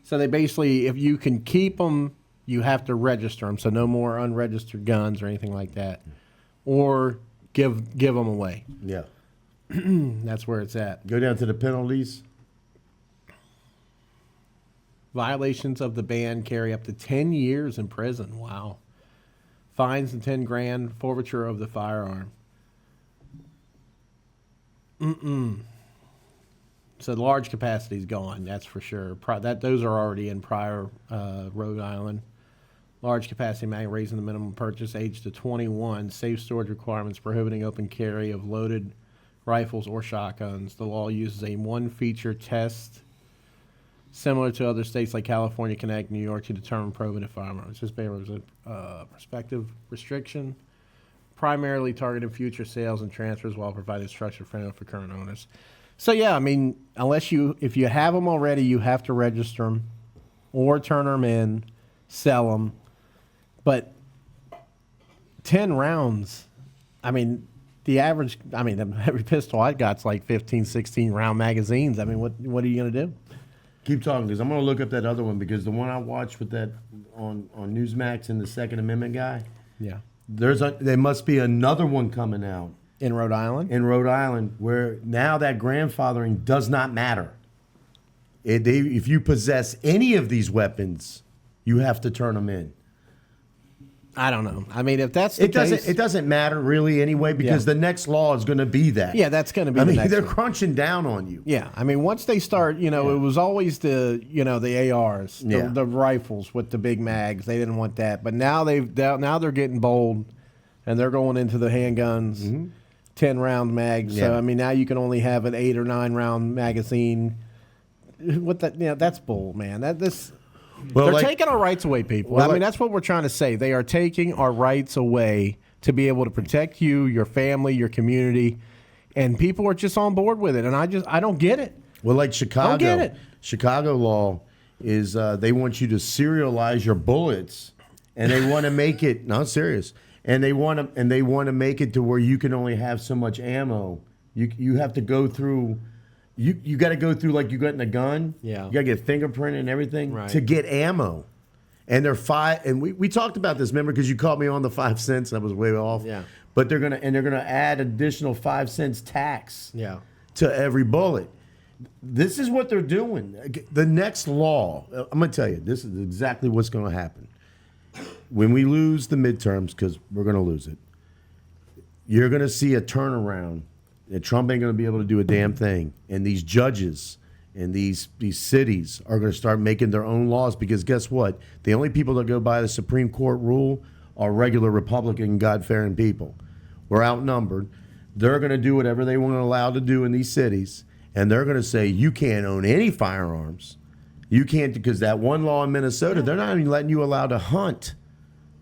So they basically, if you can keep them, you have to register them. So no more unregistered guns or anything like that, or give them away.
Yeah.
That's where it's at.
Go down to the penalties.
Violations of the ban carry up to 10 years in prison. Wow. Fines and $10,000, forfeiture of the firearm. So large capacity is gone, that's for sure. Those are already in prior Rhode Island. Large capacity mag raising the minimum purchase age to 21. Safe storage requirements prohibiting open carry of loaded rifles or shotguns. The law uses a one-feature test similar to other states like California, Connecticut, New York to determine prohibited firearms. This ban was a prospective restriction, primarily targeting future sales and transfers while providing structure framework for current owners. So yeah, I mean, if you have them already, you have to register them or turn them in, sell them. But 10 rounds, I mean, every pistol I got's like 15, 16 round magazines. I mean, what are you going to do?
Keep talking, because I'm going to look up that other one, because the one I watched with that on Newsmax and the Second Amendment guy,
Yeah.
there must be another one coming out.
In Rhode Island?
In Rhode Island, where now that grandfathering does not matter. If you possess any of these weapons, you have to turn them in.
I don't know. I mean, if that's the case,
it doesn't matter really anyway, because the next law is going to be that.
Yeah, that's going to be the next
they're
one.
crunching down on you.
Yeah, I mean, once they start, it was always the ARs, the rifles with the big mags. They didn't want that, but now they're getting bold, and they're going into the handguns, 10-round mags.
Yeah.
So I mean, now you can only have an 8 or 9 round magazine. That's bull, man. They're taking our rights away, people. I mean, that's what we're trying to say. They are taking our rights away to be able to protect you, your family, your community, and people are just on board with it. And I don't get it.
Well, like Chicago,
Don't get it.
Chicago law is they want you to serialize your bullets, and they want to make it serious, and they want to make it to where you can only have so much ammo. You have to go through. You got to go through like you got in a gun.
Yeah.
You got to get fingerprint and everything
Right.
to get ammo. And they're and we talked about this, remember, because you caught me on the 5 cents. I was way off.
Yeah.
But they're gonna add additional 5 cents tax.
Yeah.
To every bullet. This is what they're doing. The next law, I'm going to tell you, this is exactly what's going to happen. When we lose the midterms, because we're going to lose it, you're going to see a turnaround. And Trump ain't going to be able to do a damn thing. And these judges and these cities are going to start making their own laws, because guess what? The only people that go by the Supreme Court rule are regular Republican, God-fearing people. We're outnumbered. They're going to do whatever they want to allow to do in these cities. And they're going to say, you can't own any firearms. You can't, because that one law in Minnesota, they're not even letting you allowed to hunt.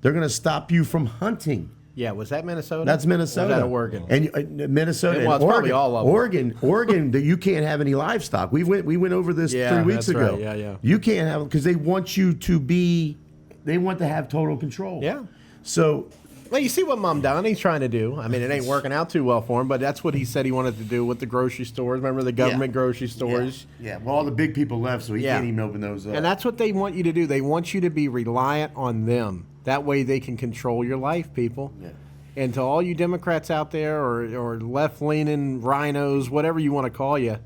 They're going to stop you from hunting.
Yeah, was that Minnesota?
That's Minnesota.
Or was that Oregon?
And Minnesota
Well,
and
it's probably
Oregon.
all of them.
Oregon, that you can't have any livestock. We went over this 3 weeks
that's
ago.
right. Yeah.
You can't have, because they want you to be, they want to have total control.
Yeah.
So,
Well, you see what Mamdani's trying to do. I mean, it ain't working out too well for him, but that's what he said he wanted to do with the grocery stores. Remember the government grocery stores?
yeah. Well, all the big people left, so he
Yeah.
can't even open those up.
And that's what they want you to do. They want you to be reliant on them. That way they can control your life, people.
Yeah.
And to all you Democrats out there or left-leaning rhinos, whatever you want to call you,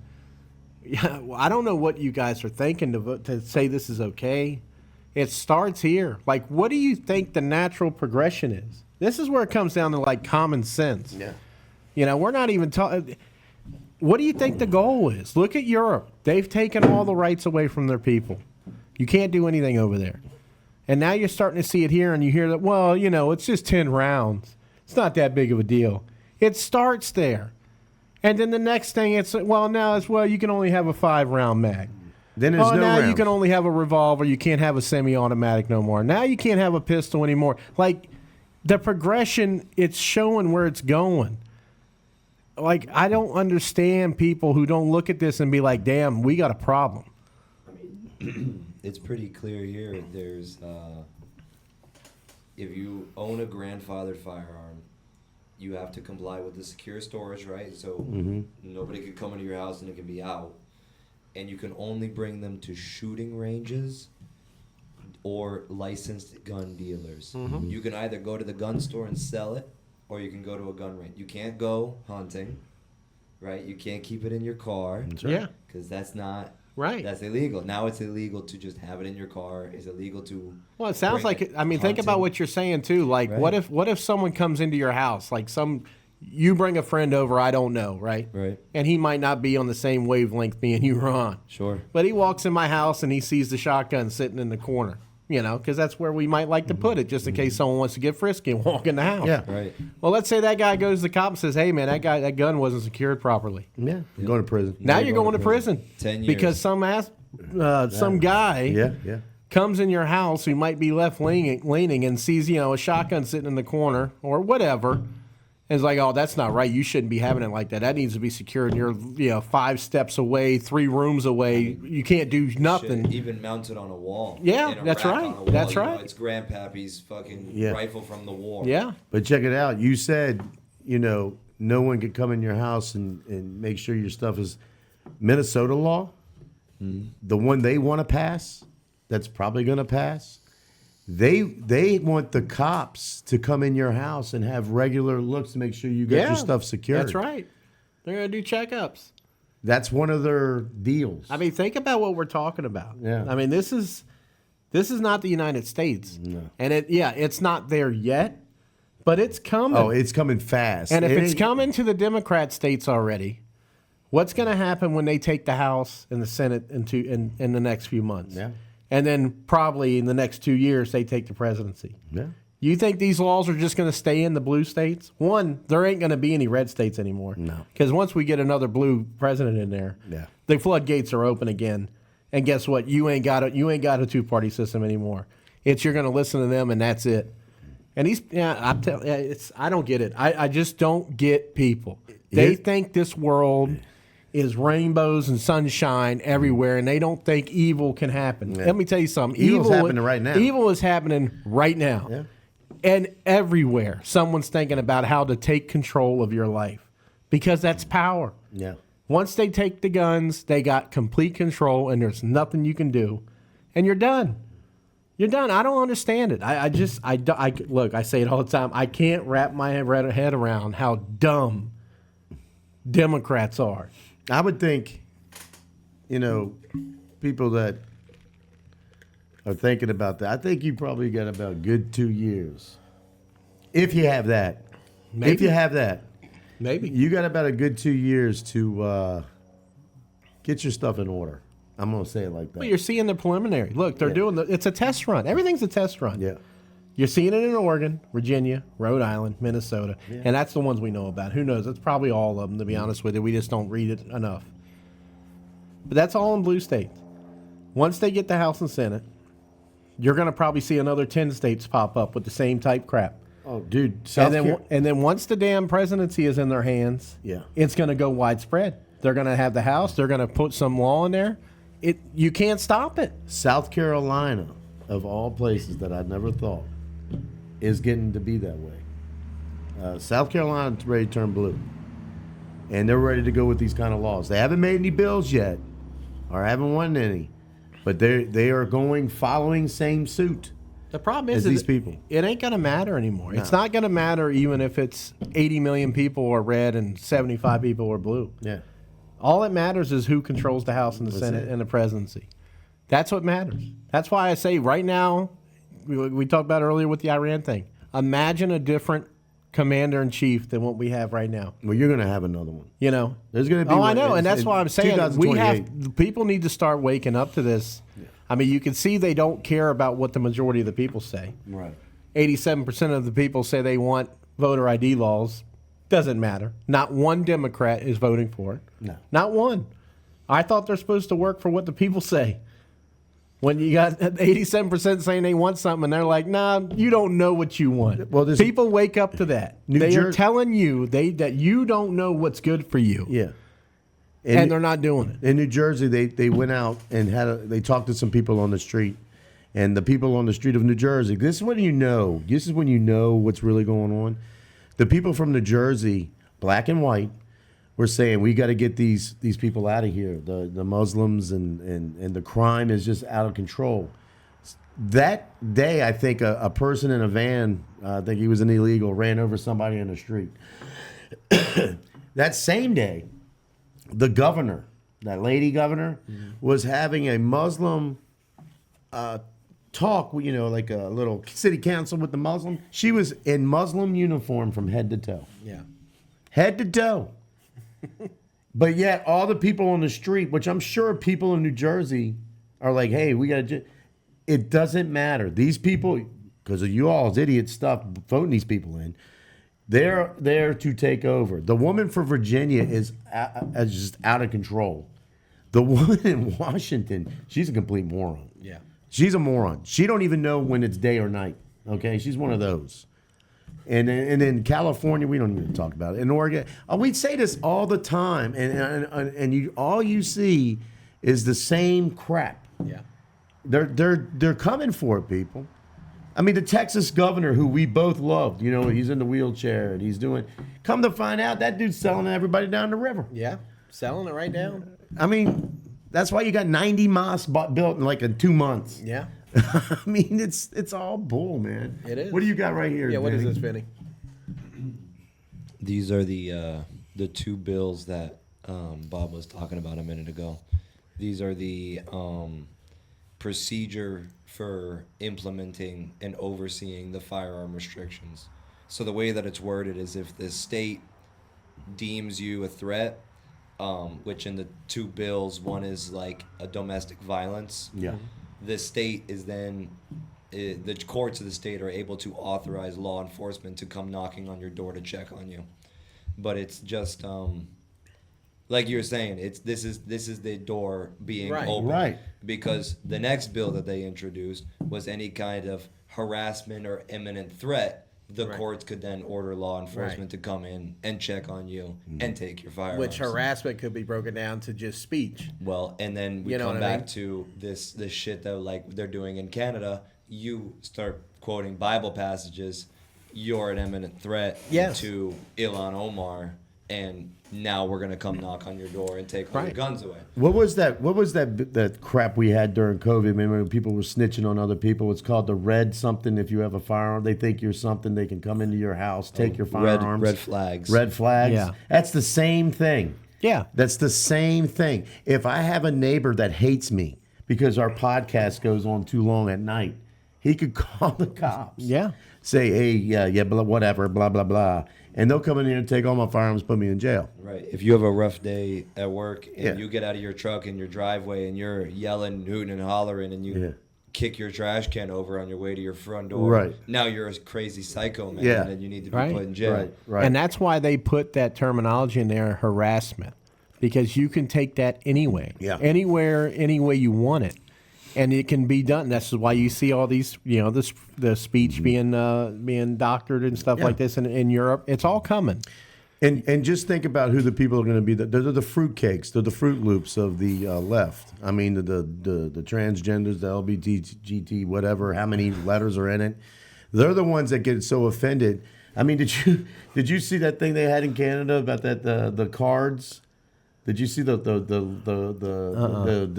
yeah, well, I don't know what you guys are thinking to vote, to say this is okay. It starts here. Like, what do you think the natural progression is? This is where it comes down to, like, common sense.
Yeah.
You know, we're not even talking. What do you think the goal is? Look at Europe. They've taken all the rights away from their people. You can't do anything over there. And now you're starting to see it here, and you hear that, well, you know, it's just 10 rounds. It's not that big of a deal. It starts there. And then the next thing, it's, well, now it's, well, you can only have a 5-round mag.
Then there's no
now
rounds.
you can only have a revolver. You can't have a semi-automatic no more. Now you can't have a pistol anymore. Like, the progression, it's showing where it's going. Like, I don't understand people who don't look at this and be like, damn, we got a problem.
It's pretty clear here. There's, if you own a grandfathered firearm, you have to comply with the secure storage, right? So nobody could come into your house and it can be out. And you can only bring them to shooting ranges or licensed gun dealers. You can either go to the gun store and sell it, or you can go to a gun range. You can't go hunting, right? You can't keep it in your car.
Yeah.
Because that's not...
Right.
That's illegal. Now it's illegal to just have it in your car. It's illegal to...
Well, it sounds
bring
like, I mean, think about
hunting.
what you're saying, too. Like,
Right.
what if someone comes into your house, like you bring a friend over, I don't know, right?
Right.
And he might not be on the same wavelength me and you are on.
Sure.
But he walks in my house and he sees the shotgun sitting in the corner, you know, because that's where we might like to put it, just in case someone wants to get frisky and walk in the house.
Yeah.
Right.
Well, let's say that guy goes to the cop and says, hey, man, that gun wasn't secured properly.
Yeah. You're going to prison.
Now you're going to prison.
10 years.
Because some guy
Yeah.
comes in your house who might be left-leaning and sees, you know, a shotgun sitting in the corner or whatever, and is like, oh, that's not right. You shouldn't be having it like that. That needs to be secured. And you're, you know, 5 steps away, 3 rooms away. You can't do nothing.
Shit, even mounted on a wall.
Yeah,
In a
that's
rack
right.
on a wall,
That's
you know,
right.
it's Grandpappy's fucking
Yeah.
rifle from the war.
Yeah.
But check it out. You said, you know, no one could come in your house and make sure your stuff is Minnesota law. The one they want to pass, that's probably going to pass. They want the cops to come in your house and have regular looks to make sure you get your stuff secured.
That's right. They're going to do checkups.
That's one of their deals.
I mean, think about what we're talking about.
Yeah.
I mean, this is not the United States.
No.
And it's not there yet, but it's coming.
Oh, it's coming fast.
And if
It
it's
ain't-
coming to the Democrat states already, what's going to happen when they take the House and the Senate in the next few months?
Yeah.
And then probably in the next 2 years, they take the presidency.
Yeah.
You think these laws are just going to stay in the blue states? One, there ain't going to be any red states anymore.
No.
Because once we get another blue president in there,
Yeah.
the floodgates are open again. And guess what? You ain't got a 2-party system anymore. You're going to listen to them, and that's it. And I don't get it. I just don't get people. They think this world is rainbows and sunshine everywhere, and they don't think evil can happen.
Yeah.
Let me tell you something.
Evil's happening right now.
Evil is happening right now.
Yeah.
And everywhere, someone's thinking about how to take control of your life because that's power.
Yeah.
Once they take the guns, they got complete control, and there's nothing you can do, and you're done. You're done. I don't understand it. Look, I say it all the time. I can't wrap my head around how dumb Democrats are.
I would think, people that are thinking about that, I think you probably got about a good 2 years. If you have that.
Maybe.
If you have that.
Maybe.
You got about a good 2 years to get your stuff in order. I'm going to say it like that.
But you're seeing the preliminary. Look, they're doing it's a test run. Everything's a test run.
Yeah.
You're seeing it in Oregon, Virginia, Rhode Island, Minnesota. Yeah. And that's the ones we know about. Who knows? It's probably all of them, to be honest with you. We just don't read it enough. But that's all in blue states. Once they get the House and Senate, you're going to probably see another 10 states pop up with the same type crap.
Oh, dude.
And then once the damn presidency is in their hands,
yeah,
it's going to go widespread. They're going to have the House. They're going to put some law in there. You can't stop it.
South Carolina, of all places that I never thought, is getting to be that way. South Carolina's ready to turn blue. And they're ready to go with these kind of laws. They haven't made any bills yet, or haven't won any. But they are following same suit.
The problem is
these people.
It ain't going to matter anymore.
No.
It's not going to matter even if it's 80 million people are red and 75 people are blue.
Yeah.
All that matters is who controls the House and the Senate and the presidency. That's what matters. That's why I say right now, we talked about earlier with the Iran thing. Imagine a different commander-in-chief than what we have right now.
Well, you're going to have another one.
There's
going to be.
I know, and that's why I'm saying people need to start waking up to this. Yeah. I mean, you can see they don't care about what the majority of the people say.
Right.
87% of the people say they want voter ID laws. Doesn't matter. Not one Democrat is voting for it.
No.
Not one. I thought they're supposed to work for what the people say. When you got 87% saying they want something, and they're like, nah, you don't know what you want. Well, people wake up to that. They are telling you that you don't know what's good for you.
Yeah.
And they're not doing it.
In New Jersey, they went out and they talked to some people on the street. And the people on the street of New Jersey, this is when you know. This is when you know what's really going on. The people from New Jersey, black and white, were saying we got to get these people out of here. The Muslims and the crime is just out of control. That day, I think a person in a van, I think he was an illegal, ran over somebody in the street. That same day, the governor, that lady governor, was having a Muslim talk, like a little city council with the Muslim. She was in Muslim uniform from head to toe.
Yeah.
Head to toe. But yet all the people on the street, which I'm sure people in New Jersey are like, hey, we got to... It doesn't matter. These people, because of you all's idiot stuff, voting these people in, they're there to take over. The woman for Virginia is just out of control. The woman in Washington, she's a complete moron.
Yeah.
She's a moron. She don't even know when it's day or night. Okay? She's one of those. And in California, we don't even talk about it. In Oregon, we say this all the time, and all you see is the same crap.
Yeah,
they're coming for it, people. I mean, the Texas governor, who we both loved, he's in the wheelchair and he's doing. Come to find out, that dude's selling everybody down the river.
Yeah, selling it right down.
I mean, that's why you got 90 mosques built in 2 months.
Yeah.
I mean, it's all bull, man.
It is.
What do you got right here?
Yeah, what
Vinny?
is this, Vinny?
These are the two bills that Bob was talking about a minute ago. These are the procedure for implementing and overseeing the firearm restrictions. So the way that it's worded is if the state deems you a threat, which in the two bills, one is like a domestic violence.
Yeah.
The state is then, the courts of the state are able to authorize law enforcement to come knocking on your door to check on you. But it's just, like you were saying, this is the door being open.
Right.
Because the next bill that they introduced was any kind of harassment or imminent threat. The courts could then order law enforcement to come in and check on you and take your firearms.
Which harassment could be broken down to just speech.
Well, and then we come back to this shit that like they're doing in Canada. You start quoting Bible passages you're an imminent threat
Yes.
to Ilhan Omar, and now we're gonna come knock on your door and take all your
Right.
guns away.
What was that crap we had during COVID? Remember when people were snitching on other people? It's called the red something. If you have a firearm, they think you're something. They can come into your house, take your firearms.
Red flags.
Red flags.
Yeah.
That's the same thing.
Yeah.
That's the same thing. If I have a neighbor that hates me because our podcast goes on too long at night, he could call the cops.
Yeah.
Say, hey, yeah, blah, whatever, blah, blah, blah. And they'll come in here and take all my firearms, put me in jail.
Right. If you have a rough day at work and
Yeah.
you get out of your truck in your driveway and you're yelling, hooting, and hollering, and you
Yeah.
kick your trash can over on your way to your front door,
Right.
now you're a crazy psycho, man,
Yeah.
and you need to be
Right.
put in jail.
Right.
And that's why they put that terminology in there, harassment, because you can take that anyway,
Yeah.
anywhere, any way you want it, and it can be done. That's why you see all these, the speech being doctored and stuff
Yeah.
like this in Europe. It's all coming.
And just think about who the people are going to be. They're the fruitcakes. They're the Fruit Loops of the left. I mean, the transgenders, the LGBT, whatever, how many letters are in it. They're the ones that get so offended. I mean, did you see that thing they had in Canada about that the cards? Did you see the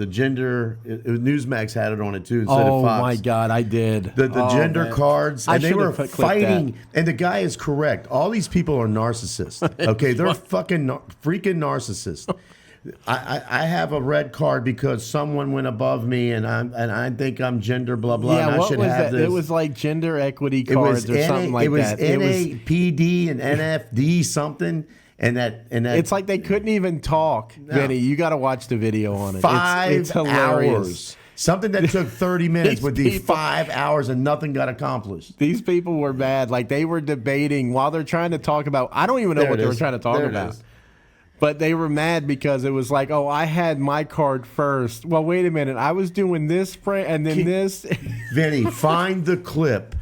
gender? Newsmax had it on it too. Instead
Oh
of Fox.
my God, I did.
The
Oh,
gender
man.
cards,
I
and they
should
were
have clicked
fighting.
that.
And the guy is correct. All these people are narcissists. Okay, they're freaking narcissists. I have a red card because someone went above me, and I think I'm gender blah blah.
Yeah,
and I
what
should
was
have
that?
this.
It was like gender equity
It was
cards or something like that.
It was NAPD and NFD something, and that
It's like they couldn't even talk, Vinny. You got to watch the video on it. It's
5
hilarious.
hours. Something that took 30 minutes
These
would be
people-
5 hours and nothing got accomplished.
These people were bad. Like they were debating while they're trying to talk about. I don't even know
There
what
it
they were
is.
trying to talk
There it
about.
is.
But they were mad because it was like, oh, I had my card first. Well, wait a minute. I was doing this, and then this.
Vinny, find the clip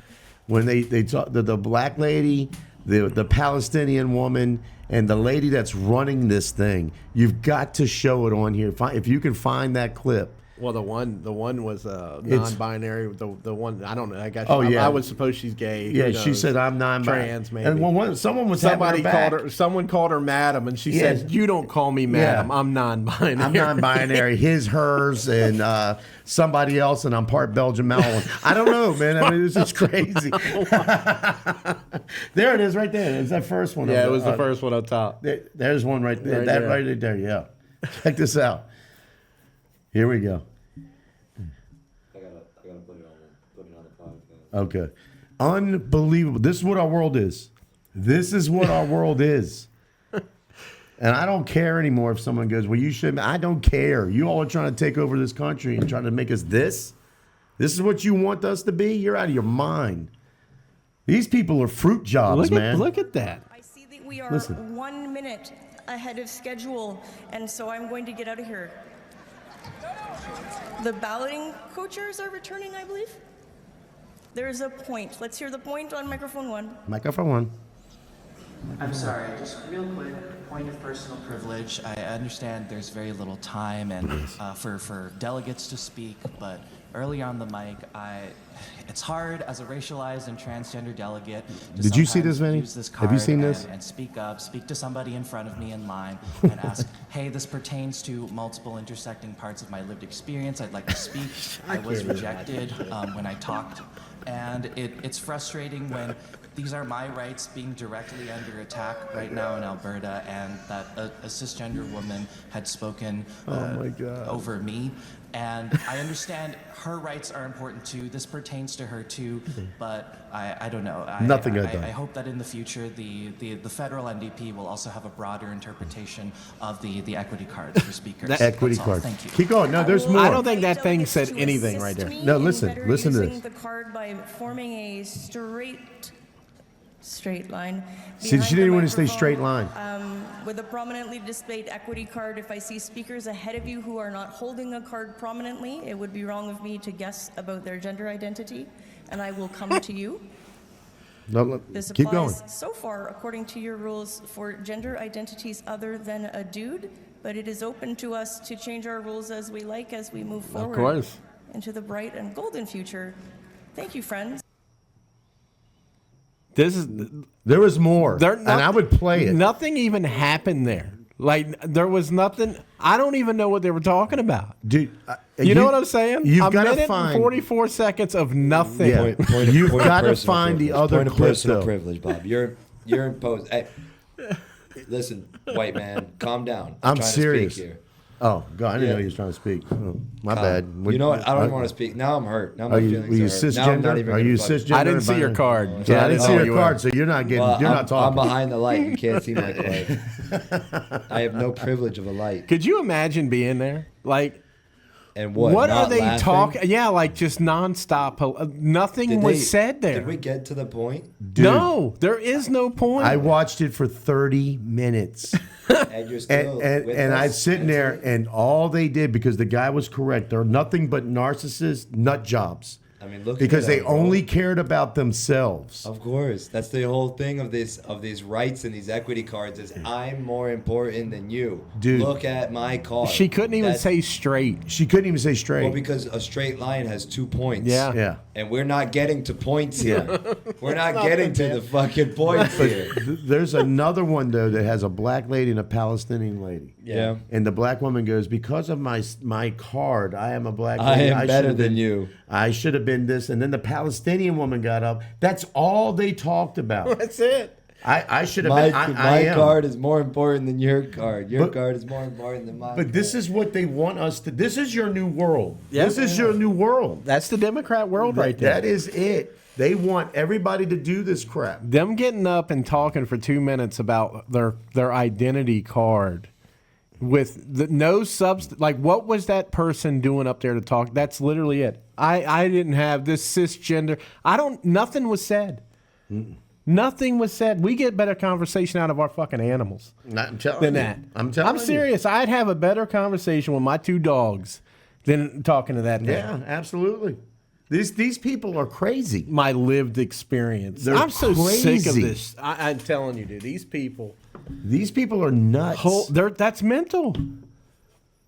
when they talk the black lady, the Palestinian woman, and the lady that's running this thing. You've got to show it on here. If you can find that clip.
Well, the one was non-binary. The one I don't know. I guess
Oh, yeah.
I would suppose she's gay. Who
Yeah, she
knows?
said I'm non-binary.
Trans, maybe.
And someone was
Somebody
having her
called her. Someone called her madam, and she
Yeah.
said, "You don't call me madam.
Yeah.
I'm non-binary."
I'm non-binary. His, hers, and somebody else, and I'm part Belgian Malin. I don't know, man. I mean, it's just crazy. There it is, right there. It's that first one.
Yeah, it was the first one up top.
There's one right there.
Right
that
there.
right there. Yeah. Check this out. Here we go.
I gotta put it on the podcast.
Okay. Unbelievable. This is what our world is. This is what our world is. And I don't care anymore if someone goes, well, you shouldn't. I don't care. You all are trying to take over this country and trying to make us this. This is what you want us to be? You're out of your mind. These people are fruit jobs, man.
Look at that.
I see that we are
Listen.
1 minute ahead of schedule, and so I'm going to get out of here. The balloting co-chairs are returning, I believe. There's a point. Let's hear the point on microphone 1.
Microphone one.
I'm sorry, just real quick, point of personal privilege. I understand there's very little time and for delegates to speak, but early on the mic, it's hard as a racialized and transgender delegate to
Did you see this,
sometimes
Vinny?
use this
Have you
card
seen this?
and speak up, speak to somebody in front of me in line and ask, hey, this pertains to multiple intersecting parts of my lived experience. I'd like to speak. I was rejected when I talked. And it's frustrating when these are my rights being directly under attack right now in Alberta, and that a cisgender woman had spoken
my God.
over me. And I understand her rights are important too. This pertains to her too, but I don't know.
Nothing got done.
I hope that in the future the federal NDP will also have a broader interpretation of the equity cards for speakers.
Equity
That's all.
cards.
Thank you.
Keep going. No, there's more.
I don't think that thing said anything right there.
No, listen to this.
Using the card by forming a straight line.
See,
behind
she
the
didn't want to stay
microphone,
straight line.
With a prominently displayed equity card, if I see speakers ahead of you who are not holding a card prominently, it would be wrong of me to guess about their gender identity, and I will come to you.
No,
This
keep
applies
going.
so far, according to your rules, for gender identities other than a dude, but it is open to us to change our rules as we like as we move forward
This is
There was more,
There-
and I would play it.
Nothing even happened there. Like there was nothing. I don't even know what they were talking about.
Dude,
You know what I'm saying?
You've
A
got to
minute
find
and 44 seconds of nothing.
Yeah. You've
Point of
got to
personal
find the
privilege.
other
point of
clip,
personal
though.
privilege, Bob. You're imposed. Hey, listen, white man, calm down.
I'm
trying
serious.
To speak here.
Oh God, I didn't
Yeah.
know you was trying to speak. Oh, my
Calm.
bad.
You know what? I don't want to speak. Now I'm hurt. Now my
Are you,
feelings
were you
are hurt. Now I'm not
cisgender?
even
Are
gonna
you
fucking-
cisgender?
I didn't see your
By-
card.
Yeah, I didn't see
know
your
you
card,
were.
so you're not getting.
Well,
you're
I'm,
not talking.
I'm behind the light. You can't see my card. I have no privilege of a light.
Could you imagine being there? Like,
And what?
what are
not
they
laughing?
talking? Yeah, like just nonstop. Nothing
Did
was
they-
said there.
Did we get to the point?
No, there is no point.
I watched it for 30 minutes.
And you're still
and
with
I
us?
was sitting there, and all they did, because the guy was correct, they're nothing but narcissists, nut jobs.
I mean, look.
Because
it
they
up, bro.
only cared about themselves.
Of course, that's the whole thing of these rights and these equity cards is I'm more important than you.
Dude.
Look at my card.
She couldn't even
That's-
say straight.
She couldn't even say straight.
well because a straight line has 2 points.
Yeah.
yeah.
And we're not getting to points here. We're not getting to the fucking points here.
There's another one, though, that has a black lady and a Palestinian lady.
Yeah.
And the black woman goes, because of my card, I am a black
I
lady.
am better
should've
than
been-
you.
I should have been this. And then the Palestinian woman got up. That's all they talked about.
That's it.
I should have
My,
been. I
my
am.
card is more important than your card. Your
But-
card is more important than mine.
But this is what they want us to. This is your new world.
Yeah.
This is your new world.
That's the Democrat world right there.
That is it. They want everybody to do this crap.
Them getting up and talking for 2 minutes about their identity card with no substance. Like, what was that person doing up there to talk? That's literally it. I didn't have this cisgender. Nothing was said. Nothing was said. We get better conversation out of our fucking animals
I'm telling
than
you.
that.
I'm telling
I'm
you.
serious. I'd have a better conversation with my 2 dogs than talking to that man.
Yeah, absolutely. These people are crazy.
My lived experience.
They're
I'm so sick of
crazy.
this. I'm telling you, dude. These people.
These people are nuts.
That's mental.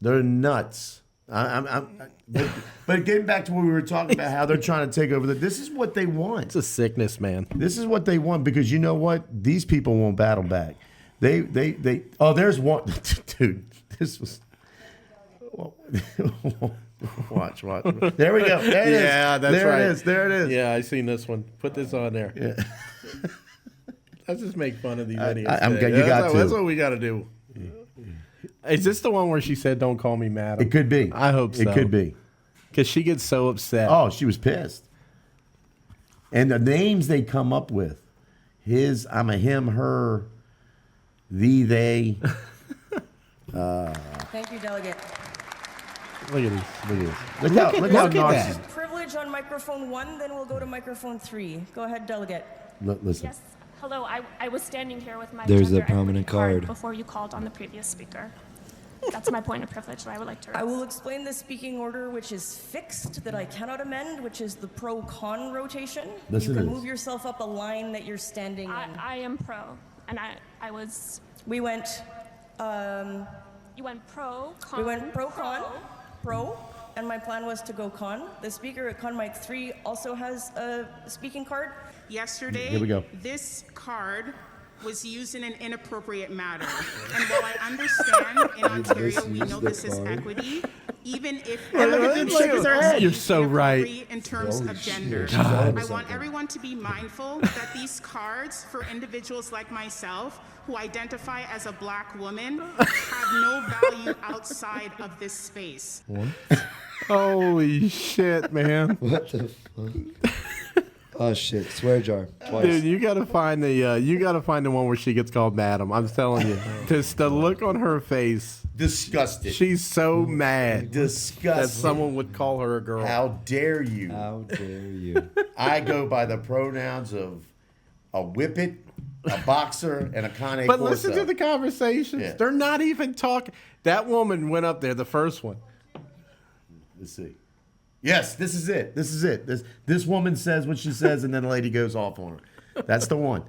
They're nuts. But getting back to what we were talking about, how they're trying to take over. This is what they want.
It's a sickness, man.
This is what they want, because you know what? These people won't battle back. They. Oh, there's one, dude. This was. Watch. There we go. There it is.
Yeah, that's
there
right.
It is. There it is.
Yeah, I seen this one. Put this on there.
Yeah.
Let's just make fun of these idiots.
I'm-
today.
you got
that's,
to.
That's what we got to do. Is this the one where she said, "Don't call me madam"?
It could be.
I hope so.
It could be.
Because she gets so upset.
Oh, she was pissed. And the names they come up with, I'm a him, her, thee, they.
Thank you, Delegate.
Look at this. Look at this. Look how
look at that.
narcissistic.
Privilege on microphone 1, then we'll go to microphone 3. Go ahead, Delegate.
Listen.
Yes. Hello. I was standing here with my
There's
gender
a prominent
equity
card.
before you called on the previous speaker. That's my point of privilege that I would like to raise.
I will explain the speaking order, which is fixed, that I cannot amend, which is the pro-con rotation.
Yes,
you
it
can
is.
move yourself up a line that you're standing in.
I am pro, and I was.
We went,
You went pro, con.
we went pro-con, pro, and my plan was to go con. The speaker at con mic 3 also has a speaking card.
Yesterday,
Here we go.
this card was used in an inappropriate manner. And while I understand in Ontario we know this is equity, even if
You're so right.
in terms of gender.
God.
I want everyone to be mindful that these cards for individuals like myself who identify as a black woman have no value outside of this space.
Holy shit, man.
What the fuck? Oh shit! Swear jar twice.
Dude, you gotta find the one where she gets called madam. I'm telling you, just the look on her face.
Disgusted.
She's so mad
Disgusted.
that someone would call her a girl.
How dare you?
How dare you?
I go by the pronouns of a whippet, a boxer, and a Connie
But listen to the conversations.
Yeah.
They're not even talking. That woman went up there, the first one.
Let's see. Yes, this is it. This is it. This woman says what she says, and then the lady goes off on her. That's the one.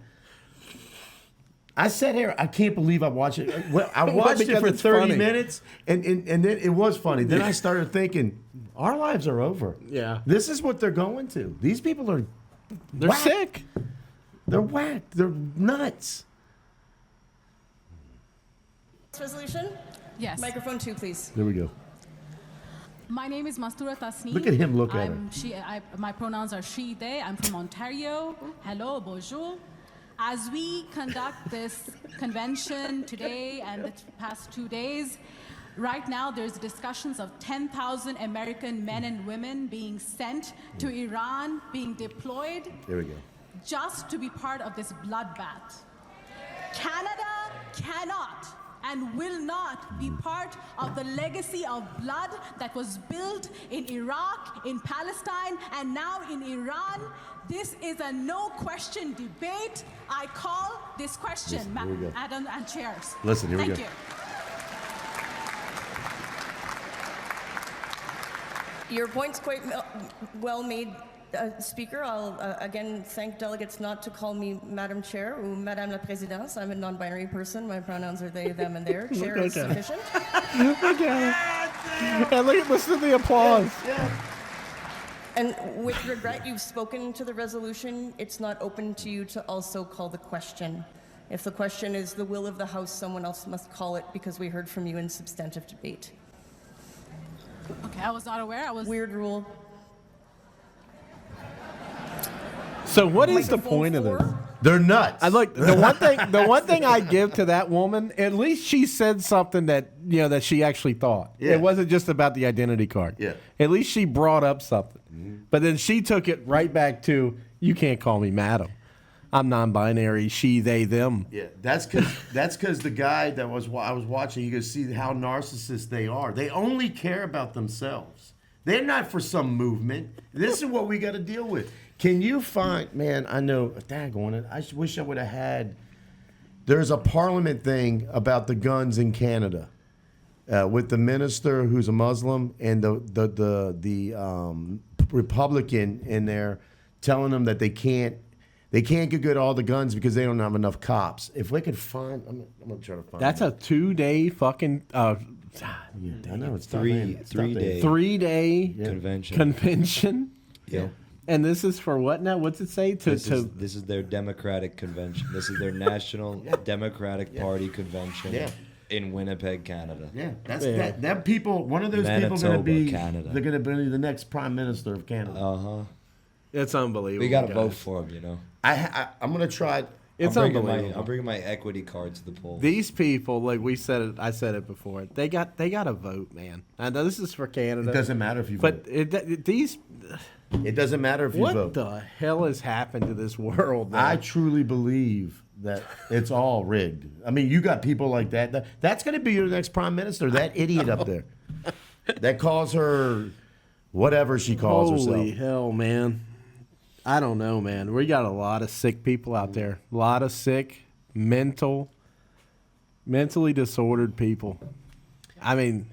I sat here. I can't believe I watched it. Well, I watched it
Because
for
it's
30
funny.
minutes, and then it was funny. Then I started thinking, our lives are over.
Yeah.
This is what they're going to. These people are
They're
whack.
sick.
They're whacked. They're nuts.
Resolution?
Yes.
Microphone 2, please.
There we go.
My name is Mastura Tasneem.
Look at him look at
I'm my pronouns are she, they. I'm from Ontario. Hello, bonjour. As we conduct this convention today and the past 2 days, right now there's discussions of 10,000 American men and women being sent to Iran, being deployed
There we go.
just to be part of this bloodbath. Canada cannot and will not be part of the legacy of blood that was built in Iraq, in Palestine, and now in Iran. This is a no-question debate. I call this question,
Listen, here we go.
Adam and chairs.
Listen, here we
Thank
go.
you.
Your point's quite well made, Speaker. I'll again thank delegates not to call me Madam Chair or Madame la Présidente. I'm a non-binary person. My pronouns are they, them, and their. Chair is sufficient.
Look at it. And listen to the applause.
And with regret, you've spoken to the resolution. It's not open to you to also call the question. If the question is the will of the House, someone else must call it because we heard from you in substantive debate.
Okay, I was not aware. I was
Weird rule.
So what is the point of this?
They're nuts.
I look the one thing I give to that woman, at least she said something that that she actually thought.
Yeah.
It wasn't just about the identity card.
Yeah.
At least she brought up something. But then she took it right back to, you can't call me madam. I'm non-binary, she, they, them.
Yeah, that's because the guy that I was watching, you can see how narcissists they are. They only care about themselves. They're not for some movement. This is what we got to deal with. Can you find, man, I know, daggone it, I wish I would have had, there's a parliament thing about the guns in Canada with the minister who's a Muslim and the Republican in there telling them that they can't get good all the guns because they don't have enough cops. If we could find, I'm gonna try to find.
That's a 2-day fucking
I know it's
Three day
3-day
convention.
Yeah. And this is for what now? What's it say?
This is their Democratic convention. This is their National Democratic Party convention in Winnipeg, Canada.
Yeah, that people. One of those people going to be
Canada.
They're going to be the next prime minister of Canada.
It's unbelievable.
We got to vote for him,
I'm going to try.
It's unbelievable.
I'm bringing my equity card to the poll.
These people, like we said it, I said it before. They got to vote, man. I know this is for Canada.
It doesn't matter if you vote.
But it
doesn't matter if you vote.
What the hell has happened to this world? Man?
I truly believe that it's all rigged. I mean, you got people like that. That's going to be your next prime minister. That idiot up there that calls her whatever she calls herself.
Holy hell, man. I don't know, man. We got a lot of sick people out there. A lot of sick, mentally disordered people. I mean,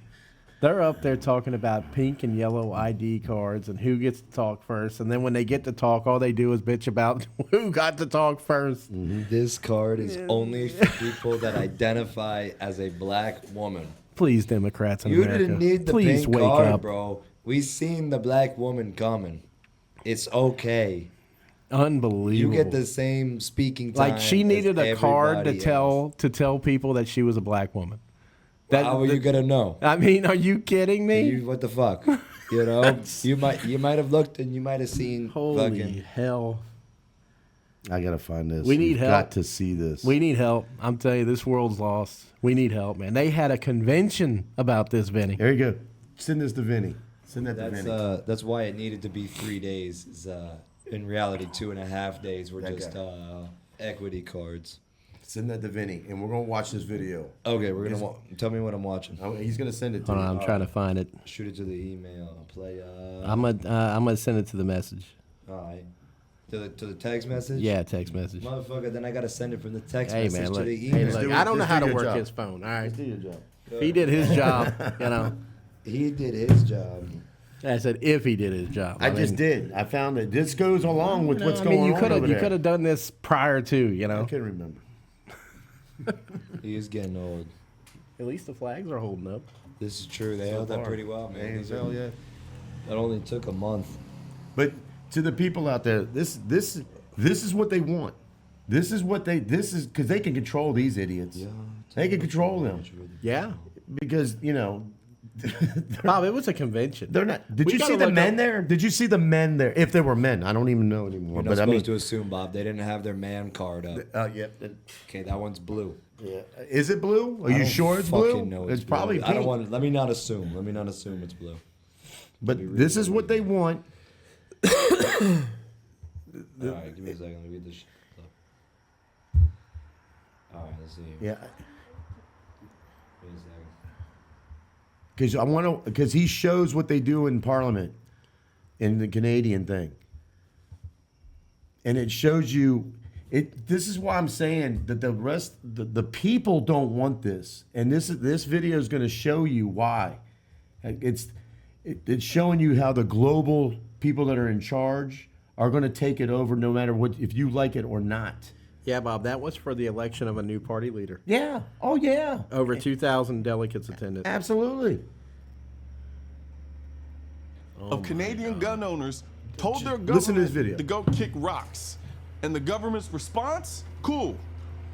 they're up there talking about pink and yellow ID cards and who gets to talk first. And then when they get to talk, all they do is bitch about who got to talk first.
This card is only for people that identify as a black woman.
Please, Democrats in
You
America.
didn't need the
Please
pink
wake
card,
up.
bro. We seen the black woman coming. It's okay.
Unbelievable.
You get the same speaking time.
Like she needed
as
a card to
everybody
tell people that she was a black woman.
How are you gonna know?
I mean, are you kidding me?
What the fuck? You might have looked and you might have seen.
Holy
fucking,
hell!
I gotta find this.
We need
You've
help.
Got to see this.
We need help. I'm telling you, this world's lost. We need help, man. They had a convention about this, Vinny.
There you go. Send this to Vinny. Send that to Vinny.
That's why it needed to be 3 days. Is, in reality, 2.5 days were
That
just
guy.
equity cards.
Send that to Vinny, and we're gonna watch this video.
Okay, we're gonna tell me what I'm watching.
Oh, he's gonna send it to
Hold
you.
on, I'm trying to find it.
Shoot it to the email. Play.
I'm gonna send it to the message.
All right. To the text message.
Yeah, text message.
Motherfucker, then I gotta send it from the text
Hey
message
man,
to
look,
the
hey,
email.
look,
do it-
I don't know
just
how
do
to
your
work
job.
his phone. All right,
Do your job.
he did his job.
He did his job.
I said if he did his job.
I just did. I found it. This goes along with what's going
you
on
could
over
have you
there.
could have done this prior to.
I can't remember.
He is getting old.
At least the flags are holding up.
This is true. They held up pretty well, man.
Hell yeah.
It only took a month.
But to the people out there, this is what they want. This is because they can control these idiots.
Yeah,
They can control them
Yeah.
because,
Bob, it was a convention.
they're not. Did
We
you
gotta
see the
look
men
up-
there? Did you see the men there? If there were men, I don't even know anymore.
You're not
But I
supposed
mean,
to assume, Bob. They didn't have their man card up.
yeah.
Okay, that one's blue.
Yeah. Is it blue? Are
I
you
don't
sure it's blue?
fucking know
It's
blue.
probably
I don't
pink.
want. Let me not assume. Let me not assume it's blue.
But this is what they want.
All right, give me a second. Let me read this. All right, let's see.
Yeah.
Give me a second.
Because he shows what they do in Parliament, in the Canadian thing, and it shows you. This is why I'm saying that the people don't want this, and this video is going to show you why. It's showing you how the global people that are in charge are going to take it over, no matter what, if you like it or not.
Yeah, Bob, that was for the election of a new party leader.
Yeah. Oh yeah.
Over 2,000 delegates attended.
Absolutely.
Of Canadian gun owners told their
Listen to this video.
government to go kick rocks. And the government's response? Cool.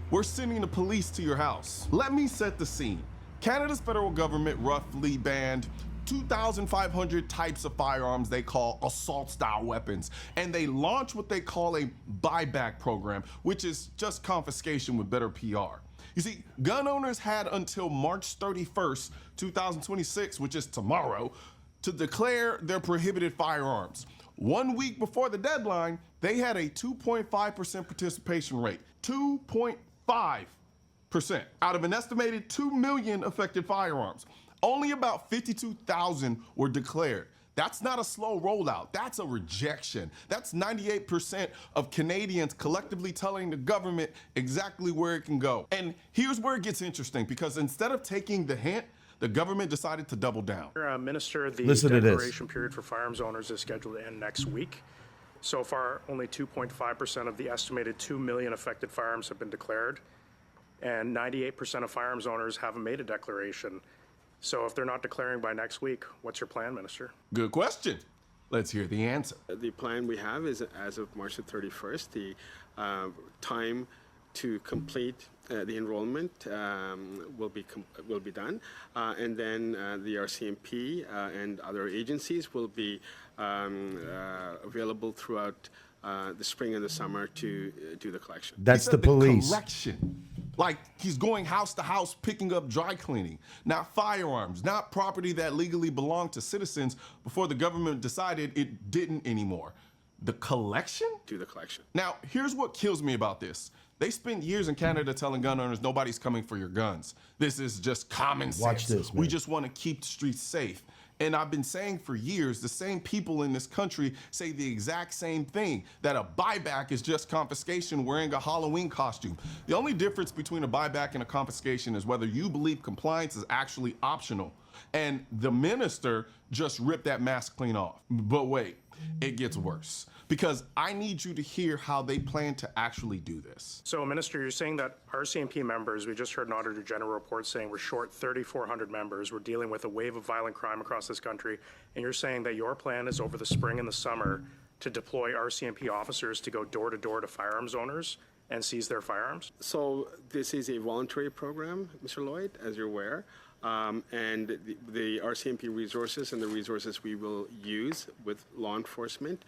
We're sending the police to your house. Let me set the scene. Canada's federal government roughly banned 2,500 types of firearms they call assault-style weapons, and they launched what they call a buyback program, which is just confiscation with better PR. You see, gun owners had until March 31st, 2026, which is tomorrow, to declare their prohibited firearms. 1 week before the deadline, they had a 2.5% participation rate. 2.5% out of an estimated 2 million affected firearms. Only about 52,000 were declared. That's not a slow rollout. That's a rejection. That's 98% of Canadians collectively telling the government exactly where it can go. And here's where it gets interesting, because instead of taking the hint, the government decided to double down.
Minister, the
Listen to this.
declaration period for firearms owners is scheduled to end next week. So far, only 2.5% of the estimated 2 million affected firearms have been declared, and 98% of firearms owners haven't made a declaration. So if they're not declaring by next week, what's your plan, Minister?
Good question. Let's hear the answer.
The plan we have is, as of March the 31st, the time to complete the enrollment will be done, and then the RCMP and other agencies will be available throughout the spring and the summer to do the collection.
That's
He
the
said
police.
Collection. Like he's going house to house picking up dry cleaning, not firearms, not property that legally belonged to citizens before the government decided it didn't anymore. The collection?
Do the collection.
Now, here's what kills me about this. They spent years in Canada telling gun owners nobody's coming for your guns. This is just common sense.
Watch this, man.
We just want to keep the streets safe. And I've been saying for years, the same people in this country say the exact same thing, that a buyback is just confiscation wearing a Halloween costume. The only difference between a buyback and a confiscation is whether you believe compliance is actually optional. And the minister just ripped that mask clean off. But wait, it gets worse, because I need you to hear how they plan to actually do this.
So, Minister, you're saying that RCMP members, we just heard an Auditor General report saying we're short 3,400 members. We're dealing with a wave of violent crime across this country. And you're saying that your plan is over the spring and the summer to deploy RCMP officers to go door to door to firearms owners and seize their firearms?
So this is a voluntary program, Mr. Lloyd, as you're aware. And the RCMP resources and the resources we will use with law enforcement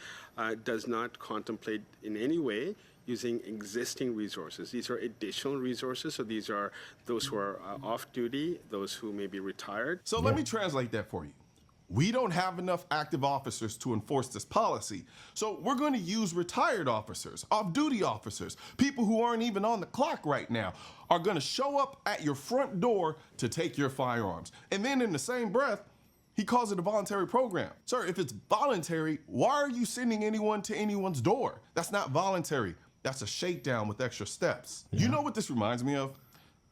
does not contemplate in any way using existing resources. These are additional resources, so these are those who are off duty, those who may be retired.
So let me translate that for you. We don't have enough active officers to enforce this policy, so we're going to use retired officers, off-duty officers, people who aren't even on the clock right now, are going to show up at your front door to take your firearms. And then in the same breath, he calls it a voluntary program. Sir, if it's voluntary, why are you sending anyone to anyone's door? That's not voluntary. That's a shakedown with extra steps. You know what this reminds me of?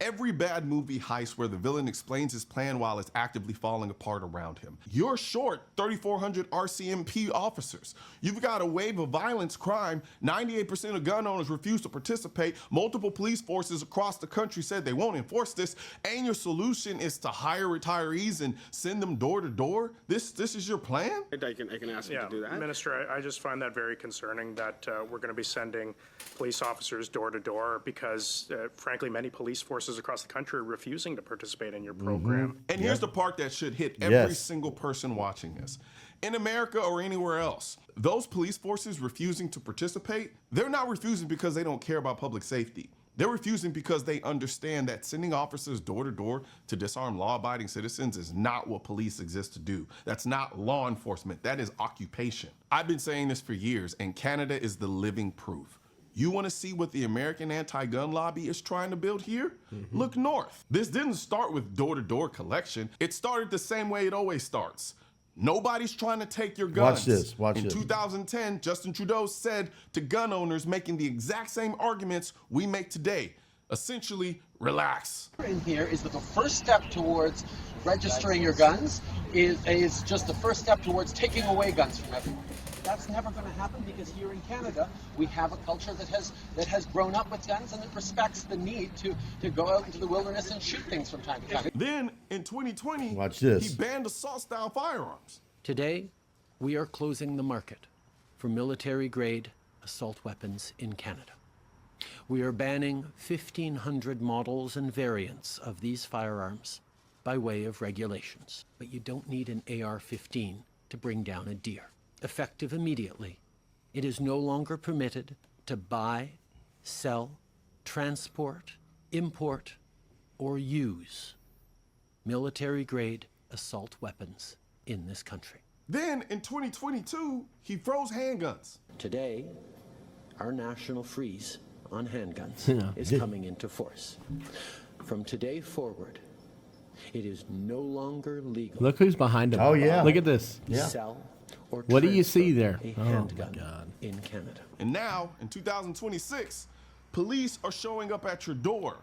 every bad movie heist where the villain explains his plan while it's actively falling apart around him. You're short 3,400 RCMP officers. You've got a wave of violence crime. 98% of gun owners refuse to participate. Multiple police forces across the country said they won't enforce this. And your solution is to hire retirees and send them door to door? This is your plan?
I can ask you to do that.
Minister, I just find that very concerning that we're going to be sending police officers door to door because, frankly, many police forces across the country are refusing to participate in your program.
And here's the part that should hit every single person watching this. In America or anywhere else, those police forces refusing to participate, they're not refusing because they don't care about public safety. They're refusing because they understand that sending officers door to door to disarm law-abiding citizens is not what police exist to do. That's not law enforcement. That is occupation. I've been saying this for years, and Canada is the living proof. You want to see what the American anti-gun lobby is trying to build here? Look north. This didn't start with door-to-door collection. It started the same way it always starts. Nobody's trying to take your guns.
Watch this. Watch
In
this.
2010, Justin Trudeau said to gun owners making the exact same arguments we make today, essentially, relax.
In here is that the first step towards registering your guns is just the first step towards taking away guns from everyone. That's never going to happen because here in Canada we have a culture that has grown up with guns and that respects the need to go out into the wilderness and shoot things from time to time.
Then in 2020,
Watch this.
he banned assault-style firearms.
Today, we are closing the market for military-grade assault weapons in Canada. We are banning 1,500 models and variants of these firearms by way of regulations. But you don't need an AR-15 to bring down a deer. Effective immediately, it is no longer permitted to buy, sell, transport, import, or use military-grade assault weapons in this country.
Then in 2022, he froze handguns.
Today, our national freeze on handguns is coming into force. From today forward, it is no longer legal.
Look who's behind him.
Oh, yeah.
Look at this.
Yeah.
Sell or
What do you
transfer
see there?
a
Oh,
handgun
my God.
in Canada.
And now, in 2026, police are showing up at your door.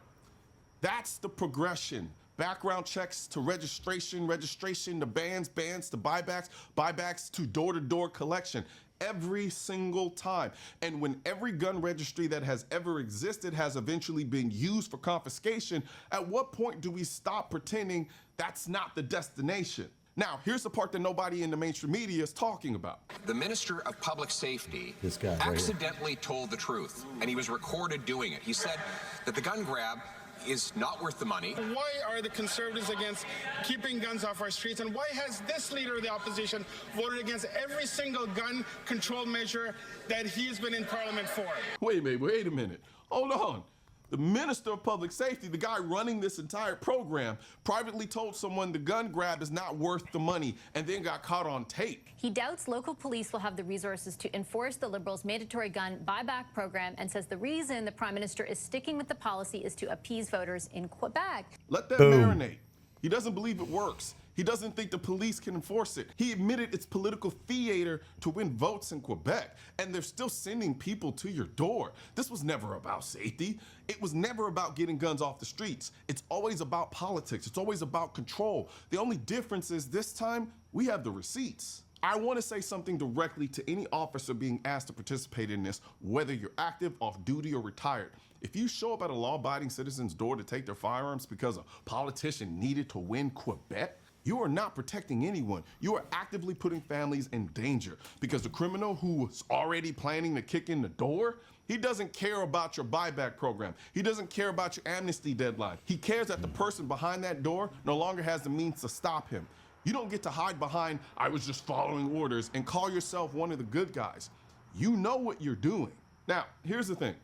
That's the progression. Background checks to registration to bans to buybacks to door-to-door collection. Every single time. And when every gun registry that has ever existed has eventually been used for confiscation, at what point do we stop pretending that's not the destination? Now, here's the part that nobody in the mainstream media is talking about.
The Minister of Public Safety
This guy right here.
accidentally told the truth, and he was recorded doing it. He said that the gun grab is not worth the money.
Why are the Conservatives against keeping guns off our streets? And why has this leader of the opposition voted against every single gun control measure that he's been in Parliament for?
Wait a minute. Hold on. The Minister of Public Safety, the guy running this entire program, privately told someone the gun grab is not worth the money and then got caught on tape.
He doubts local police will have the resources to enforce the Liberals' mandatory gun buyback program and says the reason the Prime Minister is sticking with the policy is to appease voters in Quebec.
Let that
Boom.
marinate. He doesn't believe it works. He doesn't think the police can enforce it. He admitted it's political theater to win votes in Quebec, and they're still sending people to your door. This was never about safety. It was never about getting guns off the streets. It's always about politics. It's always about control. The only difference is this time we have the receipts. I want to say something directly to any officer being asked to participate in this, whether you're active, off duty, or retired. If you show up at a law-abiding citizen's door to take their firearms because a politician needed to win Quebec, you are not protecting anyone. You are actively putting families in danger because the criminal who was already planning to kick in the door, he doesn't care about your buyback program. He doesn't care about your amnesty deadline. He cares that the person behind that door no longer has the means to stop him. You don't get to hide behind, I was just following orders, and call yourself one of the good guys. You know what you're doing. Now, here's the thing,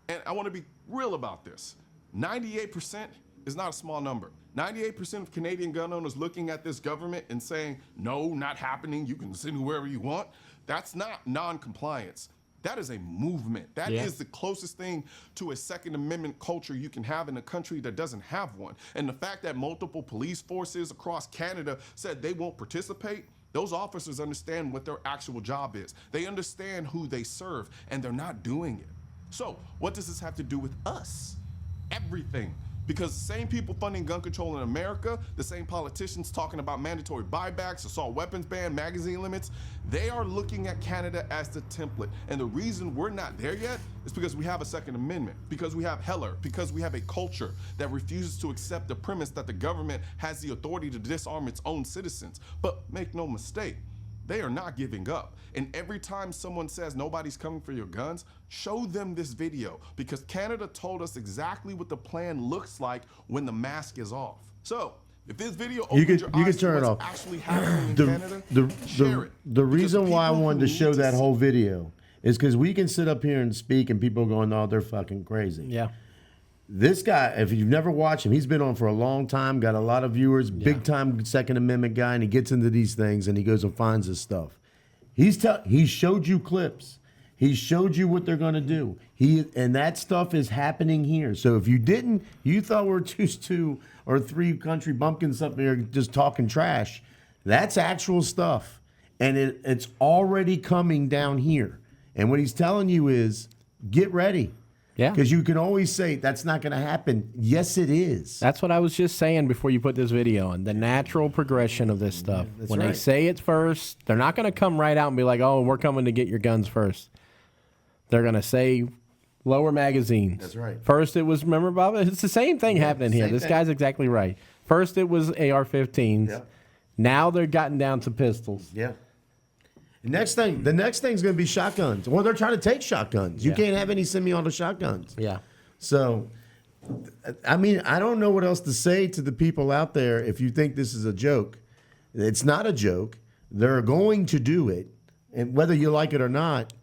and I want to be real about this. 98% is not a small number. 98% of Canadian gun owners looking at this government and saying, no, not happening, you can send whoever you want. That's not non-compliance. That is a movement. That is the closest thing to a Second Amendment culture you can have in a country that doesn't have one. And the fact that multiple police forces across Canada said they won't participate, those officers understand what their actual job is. They understand who they serve, and they're not doing it. So what does this have to do with us? Everything. Because the same people funding gun control in America, the same politicians talking about mandatory buybacks, assault weapons ban, magazine limits, they are looking at Canada as the template. And the reason we're not there yet is because we have a Second Amendment, because we have Heller, because we have a culture that refuses to accept the premise that the government has the authority to disarm its own citizens. But make no mistake, they are not giving up. And every time someone says nobody's coming for your guns, show them this video, because Canada told us exactly what the plan looks like when the mask is off. So if this video opens your eyes to what's actually happening in Canada, share it.
The reason why I wanted to show that whole video is because we can sit up here and speak and people are going, oh, they're fucking crazy.
Yeah.
This guy, if you've never watched him, he's been on for a long time, got a lot of viewers, big time Second Amendment guy, and he gets into these things and he goes and finds this stuff. He showed you clips. He showed you what they're going to do. And that stuff is happening here. So if you didn't, you thought we're just 2 or 3 country bumpkins up here just talking trash. That's actual stuff. And it's already coming down here. And what he's telling you is, get ready.
Yeah.
Because you can always say, that's not going to happen. Yes, it is.
That's what I was just saying before you put this video on. The natural progression of this stuff. When they say it first, they're not going to come right out and be like, oh, we're coming to get your guns first. They're going to say lower magazines.
That's right.
First it was, remember, Bob? It's the same thing happening here. This guy's exactly right. First it was AR-15s.
Yep.
Now they're gotten down to pistols.
Yeah. The next thing's going to be shotguns. Well, they're trying to take shotguns. You can't have any semi-auto shotguns.
Yeah.
So, I mean, I don't know what else to say to the people out there if you think this is a joke. It's not a joke. They're going to do it, and whether you like it or not.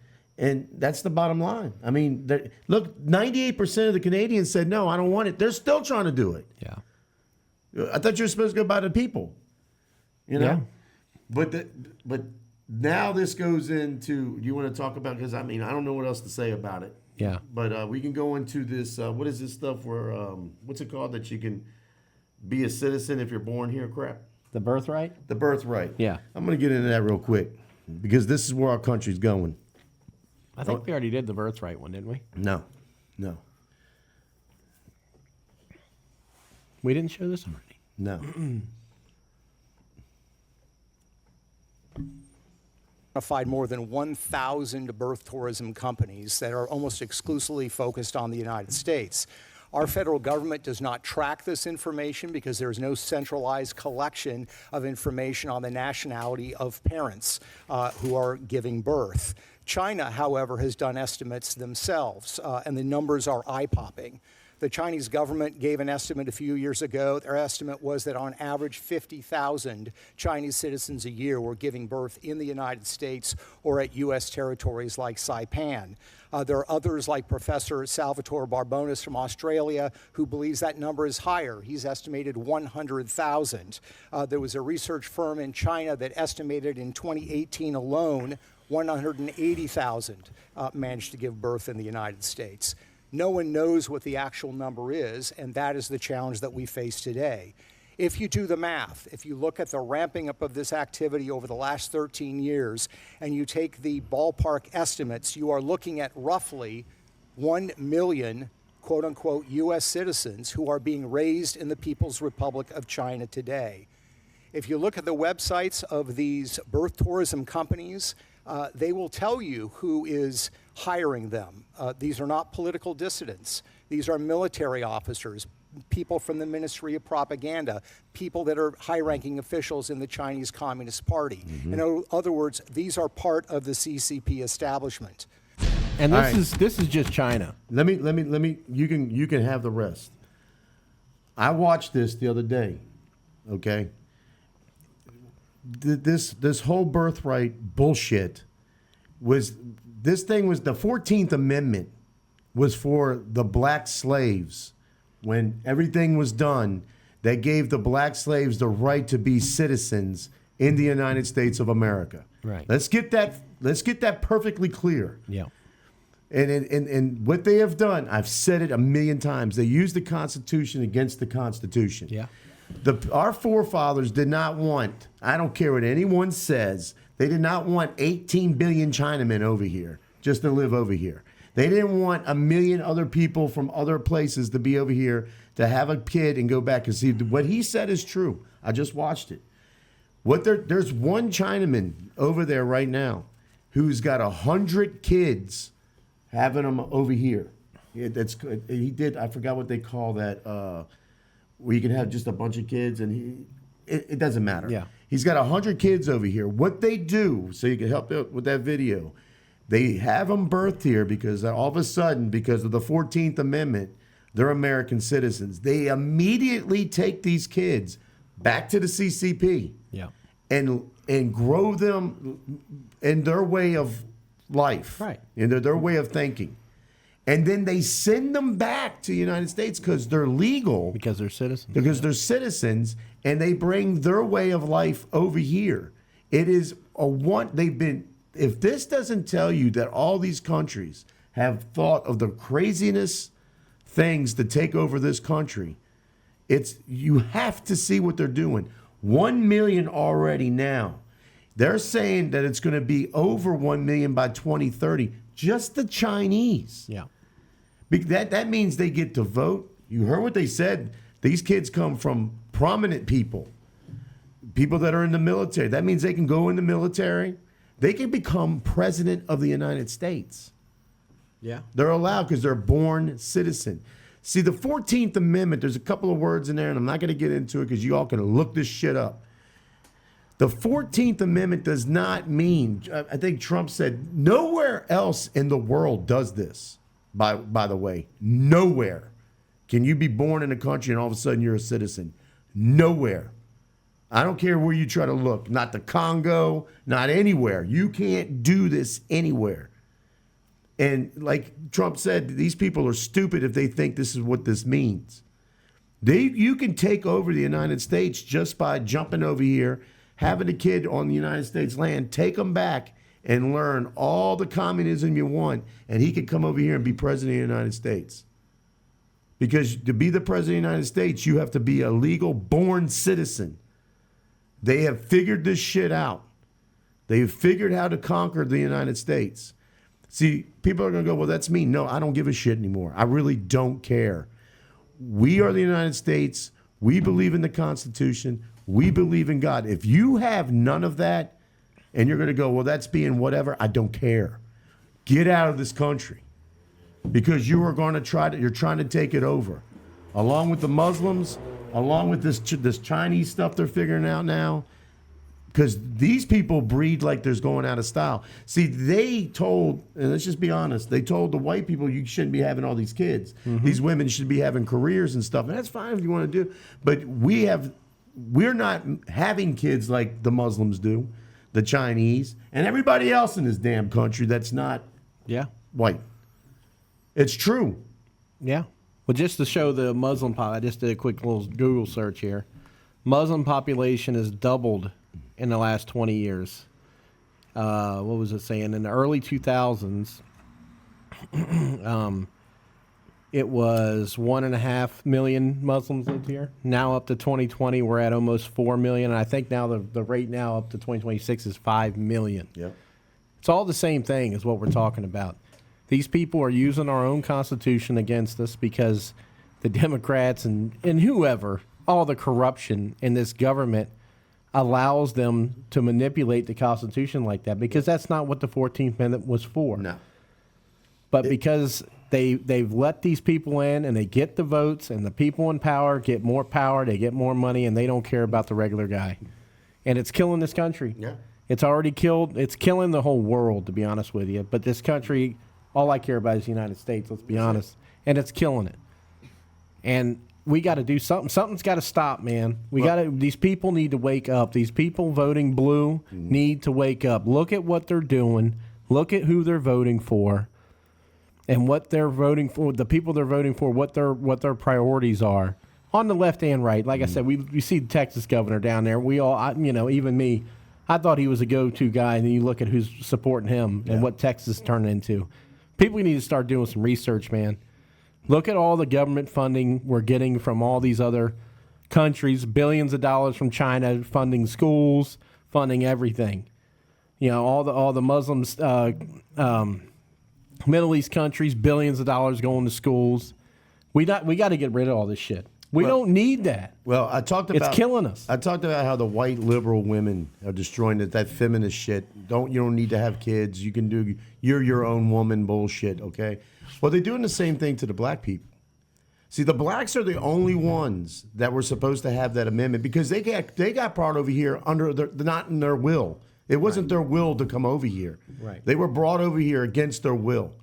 And that's the bottom line. I mean, look, 98% of the Canadians said, no, I don't want it. They're still trying to do it.
Yeah.
I thought you were supposed to go by the people. You know?
Yeah.
But now this goes into, you want to talk about, because I mean, I don't know what else to say about it.
Yeah.
But we can go into this, what is this stuff where, what's it called, that you can be a citizen if you're born here crap?
The birthright?
The birthright.
Yeah.
I'm going to get into that real quick, because this is where our country's going.
I think we already did the birthright one, didn't we?
No.
We didn't show this already.
No.
Identified more than 1,000 birth tourism companies that are almost exclusively focused on the United States. Our federal government does not track this information because there is no centralized collection of information on the nationality of parents who are giving birth. China, however, has done estimates themselves, and the numbers are eye-popping. The Chinese government gave an estimate a few years ago. Their estimate was that on average 50,000 Chinese citizens a year were giving birth in the United States or at U.S. territories like Saipan. There are others like Professor Salvatore Barbonis from Australia who believes that number is higher. He's estimated 100,000. There was a research firm in China that estimated in 2018 alone 180,000 managed to give birth in the United States. No one knows what the actual number is, and that is the challenge that we face today. If you do the math, if you look at the ramping up of this activity over the last 13 years, and you take the ballpark estimates, you are looking at roughly 1 million, quote unquote, U.S. citizens who are being raised in the People's Republic of China today. If you look at the websites of these birth tourism companies, they will tell you who is hiring them. These are not political dissidents. These are military officers, people from the Ministry of Propaganda, people that are high-ranking officials in the Chinese Communist Party. In other words, these are part of the CCP establishment.
And this is just China.
Let me. You can have the rest. I watched this the other day. Okay. This whole birthright bullshit was. This thing was the 14th Amendment was for the black slaves. When everything was done, they gave the black slaves the right to be citizens in the United States of America.
Right.
Let's get that perfectly clear.
Yeah.
And what they have done, I've said it a million times, they used the Constitution against the Constitution.
Yeah.
Our forefathers did not want, I don't care what anyone says, they did not want 18 billion Chinamen over here just to live over here. They didn't want a million other people from other places to be over here to have a kid and go back. Because what he said is true. I just watched it. There's one Chinaman over there right now who's got 100 kids having them over here. He did. I forgot what they call that. Where you can have just a bunch of kids, and it doesn't matter.
Yeah.
He's got 100 kids over here. What they do, so you can help out with that video, they have them birthed here because all of a sudden, because of the 14th Amendment, they're American citizens. They immediately take these kids back to the CCP.
Yeah.
And grow them in their way of life.
Right.
In their way of thinking. And then they send them back to the United States because they're legal.
Because they're citizens.
Because they're citizens, and they bring their way of life over here. It is if this doesn't tell you that all these countries have thought of the craziness things to take over this country, you have to see what they're doing. 1 million already now. They're saying that it's going to be over 1 million by 2030. Just the Chinese.
Yeah.
That means they get to vote. You heard what they said. These kids come from prominent people that are in the military. That means they can go in the military. They can become president of the United States.
Yeah.
They're allowed because they're born citizen. See, the 14th Amendment, there's a couple of words in there, and I'm not going to get into it because you all can look this shit up. The 14th Amendment does not mean, I think Trump said, nowhere else in the world does this, by the way. Nowhere can you be born in a country and all of a sudden you're a citizen. Nowhere. I don't care where you try to look. Not the Congo, not anywhere. You can't do this anywhere. And like Trump said, these people are stupid if they think this is what this means. You can take over the United States just by jumping over here, having a kid on the United States land, take them back and learn all the communism you want, and he could come over here and be president of the United States. Because to be the president of the United States, you have to be a legal born citizen. They have figured this shit out. They've figured how to conquer the United States. See, people are going to go, well, that's me. No, I don't give a shit anymore. I really don't care. We are the United States. We believe in the Constitution. We believe in God. If you have none of that and you're going to go, well, that's being whatever, I don't care. Get out of this country because you are going to you're trying to take it over. Along with the Muslims, along with this Chinese stuff they're figuring out now. Because these people breed like there's going out of style. See, they told, and let's just be honest, they told the white people you shouldn't be having all these kids. Mm-hmm. These women should be having careers and stuff. And that's fine if you want to do. But we're not having kids like the Muslims do, the Chinese, and everybody else in this damn country that's not white. It's true.
Yeah. Well, just to show the Muslim I just did a quick little Google search here. Muslim population has doubled in the last 20 years. What was it saying? In the early 2000s, it was 1.5 million Muslims lived here. Now up to 2020, we're at almost 4 million. And I think now the rate now up to 2026 is 5 million.
Yep.
It's all the same thing is what we're talking about. These people are using our own Constitution against us because the Democrats and whoever, all the corruption in this government allows them to manipulate the Constitution like that because that's not what the 14th Amendment was for.
No.
But because they've let these people in and they get the votes and the people in power get more power, they get more money, and they don't care about the regular guy. And it's killing this country.
Yeah.
It's already it's killing the whole world, to be honest with you. But this country, all I care about is the United States, let's be honest. And it's killing it. And we got to do something. Something's got to stop, man. These people need to wake up. These people voting blue need to wake up. Look at what they're doing. Look at who they're voting for, and what they're voting for. The people they're voting for. What their priorities are on the left and right. Like I said, we see the Texas governor down there. We all, even me, I thought he was a go-to guy. And then you look at who's supporting him and what Texas is turning into. People need to start doing some research, man. Look at all the government funding we're getting from all these other countries, billions of dollars from China, funding schools, funding everything. All the Muslims Middle East countries, billions of dollars going to schools. We got to get rid of all this shit. We don't need that.
Well, I talked about
it's killing us.
I talked about how the white liberal women are destroying it. That feminist shit. You don't need to have kids. You can do your own woman bullshit. Okay. Well, they're doing the same thing to the black people. See, the blacks are the only ones that were supposed to have that amendment because they got brought over here under not in their will. It wasn't their will to come over here.
Right.
They were brought over here against their will,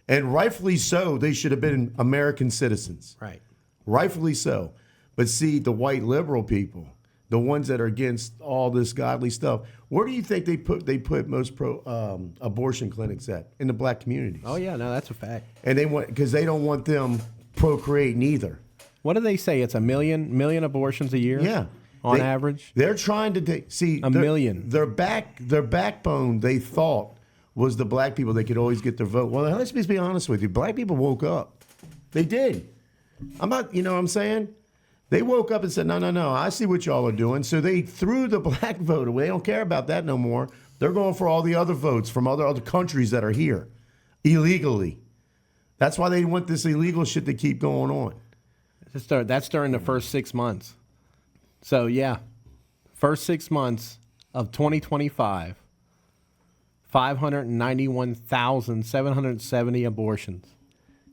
and rightfully so. They should have been American citizens.
Right.
Rightfully so. But see, the white liberal people, the ones that are against all this godly stuff, where do you think they put most abortion clinics at? In the black communities.
Oh yeah, no, that's a fact.
And because they don't want them procreating either.
What do they say? It's a million abortions a year.
Yeah,
on average.
They're trying to a
million.
Their backbone, they thought, was the black people. They could always get their vote. Well, let's just be honest with you. Black people woke up. They did. I'm not. You know what I'm saying? They woke up and said, no, I see what y'all are doing. So they threw the black vote away. They don't care about that no more. They're going for all the other votes from other countries that are here illegally. That's why they want this illegal shit to keep going on.
That's during the first 6 months. So, yeah, first 6 months of 2025, 591,770 abortions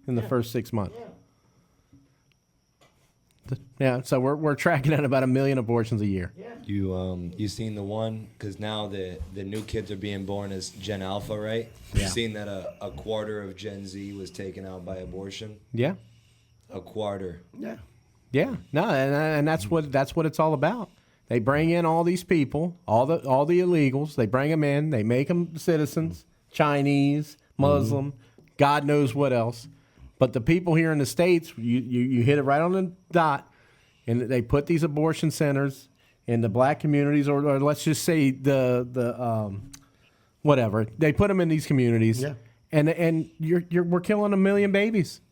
in the first 6 months. Yeah, so we're tracking at about 1 million abortions a year.
You seen the one, because now the new kids are being born as Gen Alpha, right?
Yeah.
You seen that a quarter of Gen Z was taken out by abortion?
Yeah.
A quarter.
Yeah.
Yeah. No, and that's what it's all about. They bring in all these people, all the illegals. They bring them in. They make them citizens, Chinese, Muslim, God knows what else. But the people here in the States, you hit it right on the dot, and they put these abortion centers in the black communities, or let's just say the whatever. They put them in these communities,
yeah.
And we're killing 1 million babies.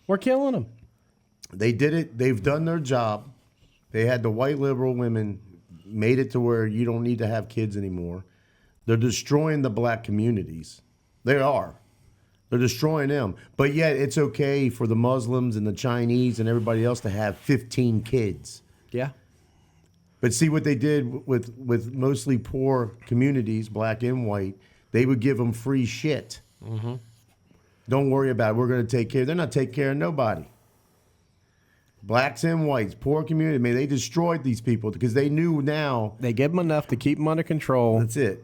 We're killing them.
They did it. They've done their job. They had the white liberal women made it to where you don't need to have kids anymore. They're destroying the black communities. They are. They're destroying them. But yet it's okay for the Muslims and the Chinese and everybody else to have 15 kids.
Yeah.
But see what they did with mostly poor communities, black and white, they would give them free shit.
Mm-hmm.
Don't worry about it. We're going to take care. They're not taking care of nobody. Blacks and whites, poor community, man, they destroyed these people because they knew now.
They give them enough to keep them under control.
That's it.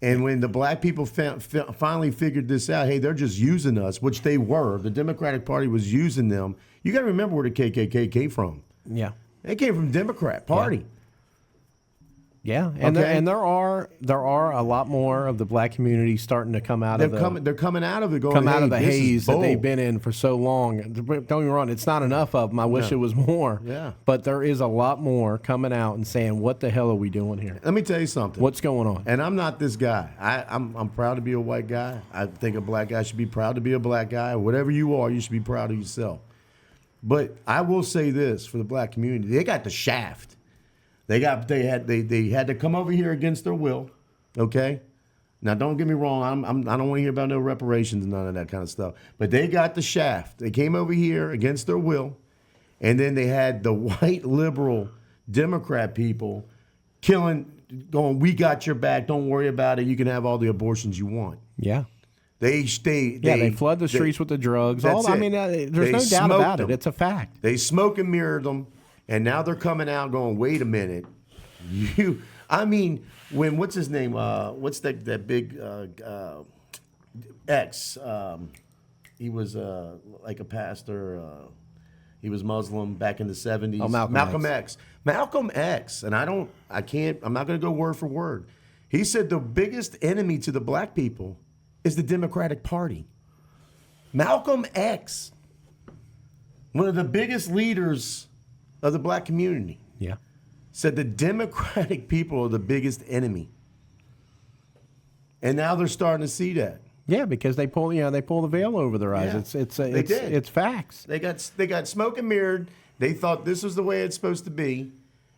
And when the black people finally figured this out, hey, they're just using us, which they were. The Democratic Party was using them. You got to remember where the KKK came from.
Yeah.
They came from the Democrat Party.
Yeah, and there are a lot more of the black community starting to come out
They're coming out of it, going,
out of the
hey, this is
haze that
bull.
they've been in for so long. Don't get me wrong, it's not enough of them. I wish it was more.
Yeah.
But there is a lot more coming out and saying, "What the hell are we doing here?
Let me tell you something.
What's going on?"
And I'm not this guy. I'm proud to be a white guy. I think a black guy should be proud to be a black guy. Whatever you are, you should be proud of yourself. But I will say this for the black community: they got the shaft. They had to come over here against their will, okay? Now don't get me wrong, I don't want to hear about no reparations and none of that kind of stuff. But they got the shaft. They came over here against their will, and then they had the white liberal Democrat people going, "We got your back. Don't worry about it. You can have all the abortions you want."
Yeah.
They
flood the streets with the drugs.
That's it.
I mean, there's no doubt about it. It's a fact.
They smoke and mirrored them. And now they're coming out going, wait a minute. What's his name? What's that big X? He was like a pastor. He was Muslim back in the 70s.
Oh, Malcolm
X. Malcolm X. And I'm not going to go word for word. He said the biggest enemy to the black people is the Democratic Party. Malcolm X, one of the biggest leaders of the black community, said the Democratic people are the biggest enemy, and now they're starting to see that.
Yeah, because they pull the veil over their eyes.
Yeah.
It's facts.
They got smoke and mirrored. They thought this was the way it's supposed to be,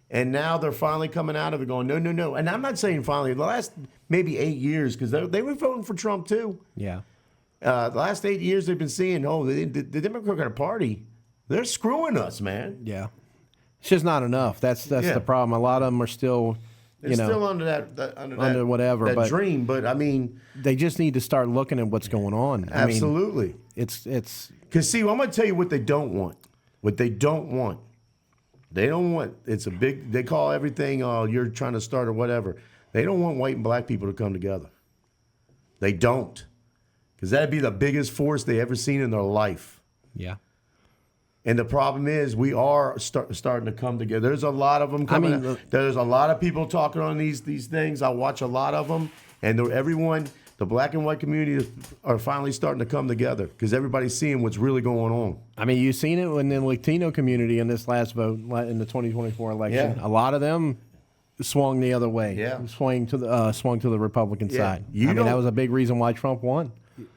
and now they're finally coming out of it, going no. And I'm not saying finally. The last maybe 8 years, because they were voting for Trump too.
Yeah.
The last 8 years they've been seeing, the Democratic Party, they're screwing us, man.
Yeah. It's just not enough. That's the problem. A lot of them are still,
They're still under
under whatever,
that
but
dream. But I mean,
they just need to start looking at what's going on.
absolutely.
I mean, it's
because see, I'm going to tell you what they don't want. What they don't want. They don't want. It's a big. They call everything. Oh, you're trying to start or whatever. They don't want white and black people to come together. They don't, because that'd be the biggest force they ever seen in their life.
Yeah.
And the problem is, we are starting to come together. There's a lot of them coming. Out. There's a lot of people talking on these things. I watch a lot of them, and everyone, the black and white community, are finally starting to come together because everybody's seeing what's really going on.
I mean, you've seen it in the Latino community in this last vote in the 2024 election.
Yeah.
A lot of them swung the other way.
Yeah.
Swung to the Republican side.
You
I mean, that was a big reason why Trump won.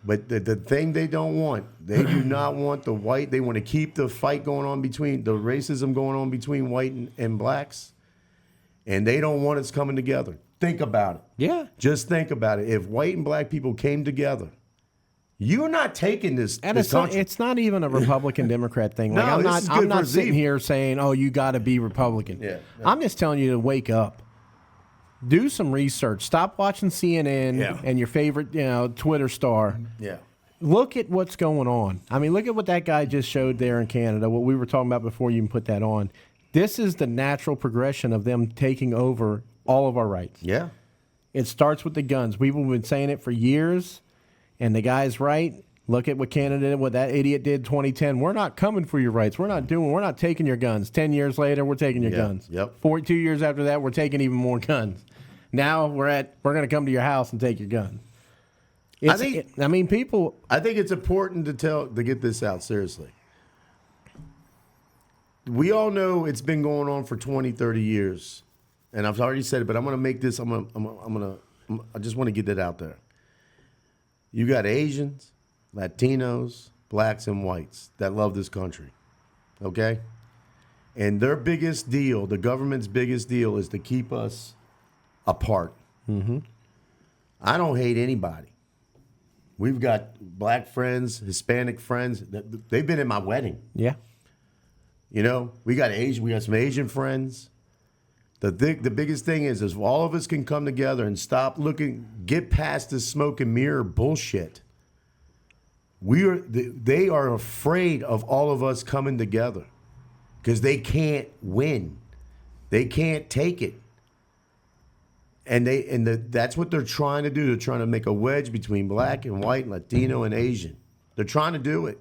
But the thing they don't want, they do not want the white. They want to keep the fight going on between, the racism going on between white and blacks. And they don't want us coming together. Think about it.
Yeah.
Just think about it. If white and black people came together, you're not taking this.
And it's not even a Republican Democrat thing. Like,
No, this is good
I'm not
for
sitting
Zeke.
here saying, "Oh, you got to be Republican."
Yeah, no.
I'm just telling you to wake up. Do some research. Stop watching CNN and your favorite, Twitter star.
Yeah.
Look at what's going on. I mean, look at what that guy just showed there in Canada, what we were talking about before you even put that on. This is the natural progression of them taking over all of our rights.
Yeah.
It starts with the guns. We've been saying it for years, and the guy's right. Look at what Canada did, what that idiot did in 2010. We're not coming for your rights. We're not taking your guns. 10 years later, we're taking your guns.
Yep.
42 years after that, we're taking even more guns. Now we're going to come to your house and take your gun. I think
it's important to get this out seriously. We all know it's been going on for 20, 30 years. And I've already said it, but I'm going to make this, I just want to get that out there. You got Asians, Latinos, blacks, and whites that love this country. Okay? And their biggest deal, the government's biggest deal, is to keep us apart.
Mm-hmm.
I don't hate anybody. We've got black friends, Hispanic friends. They've been at my wedding.
Yeah.
We got some Asian friends. The biggest thing is if all of us can come together and stop get past this smoke and mirror bullshit. They are afraid of all of us coming together because they can't win. They can't take it. And that's what they're trying to do. They're trying to make a wedge between black and white, Latino and Asian. They're trying to do it.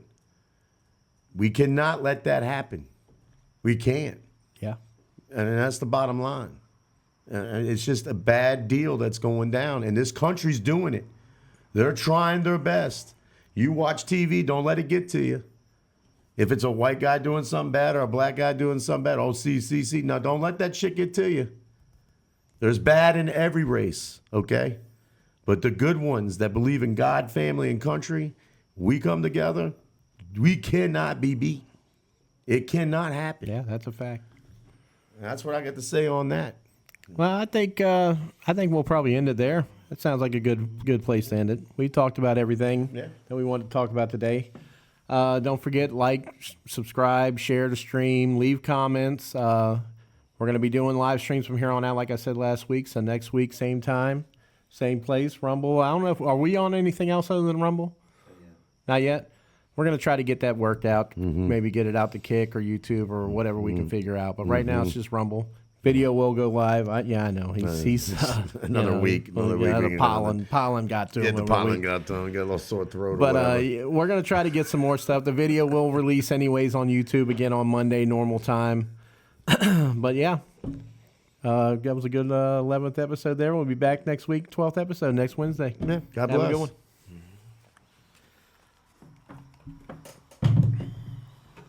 We cannot let that happen. We can't.
Yeah.
And that's the bottom line. It's just a bad deal that's going down. And this country's doing it. They're trying their best. You watch TV, don't let it get to you. If it's a white guy doing something bad or a black guy doing something bad, see. No, don't let that shit get to you. There's bad in every race, okay? But the good ones that believe in God, family, and country, we come together, we cannot be beat. It cannot happen.
Yeah, that's a fact.
That's what I got to say on that.
Well, I think we'll probably end it there. That sounds like a good place to end it. We talked about everything that we wanted to talk about today. Don't forget, subscribe, share the stream, leave comments. We're going to be doing live streams from here on out, like I said last week. So next week, same time, same place, Rumble. I don't know are we on anything else other than Rumble? Not yet. We're going to try to get that worked out. Maybe get it out to Kick or YouTube or whatever we can figure out. But right now it's just Rumble. Video will go live. I know. He's
another week.
The pollen got to him.
Yeah, the pollen got to him. Got a little sore throat.
But we're going to try to get some more stuff. The video will release anyways on YouTube again on Monday, normal time. But yeah, that was a good 11th episode there. We'll be back next week, 12th episode next Wednesday.
Yeah, God
Have
bless.
a good one.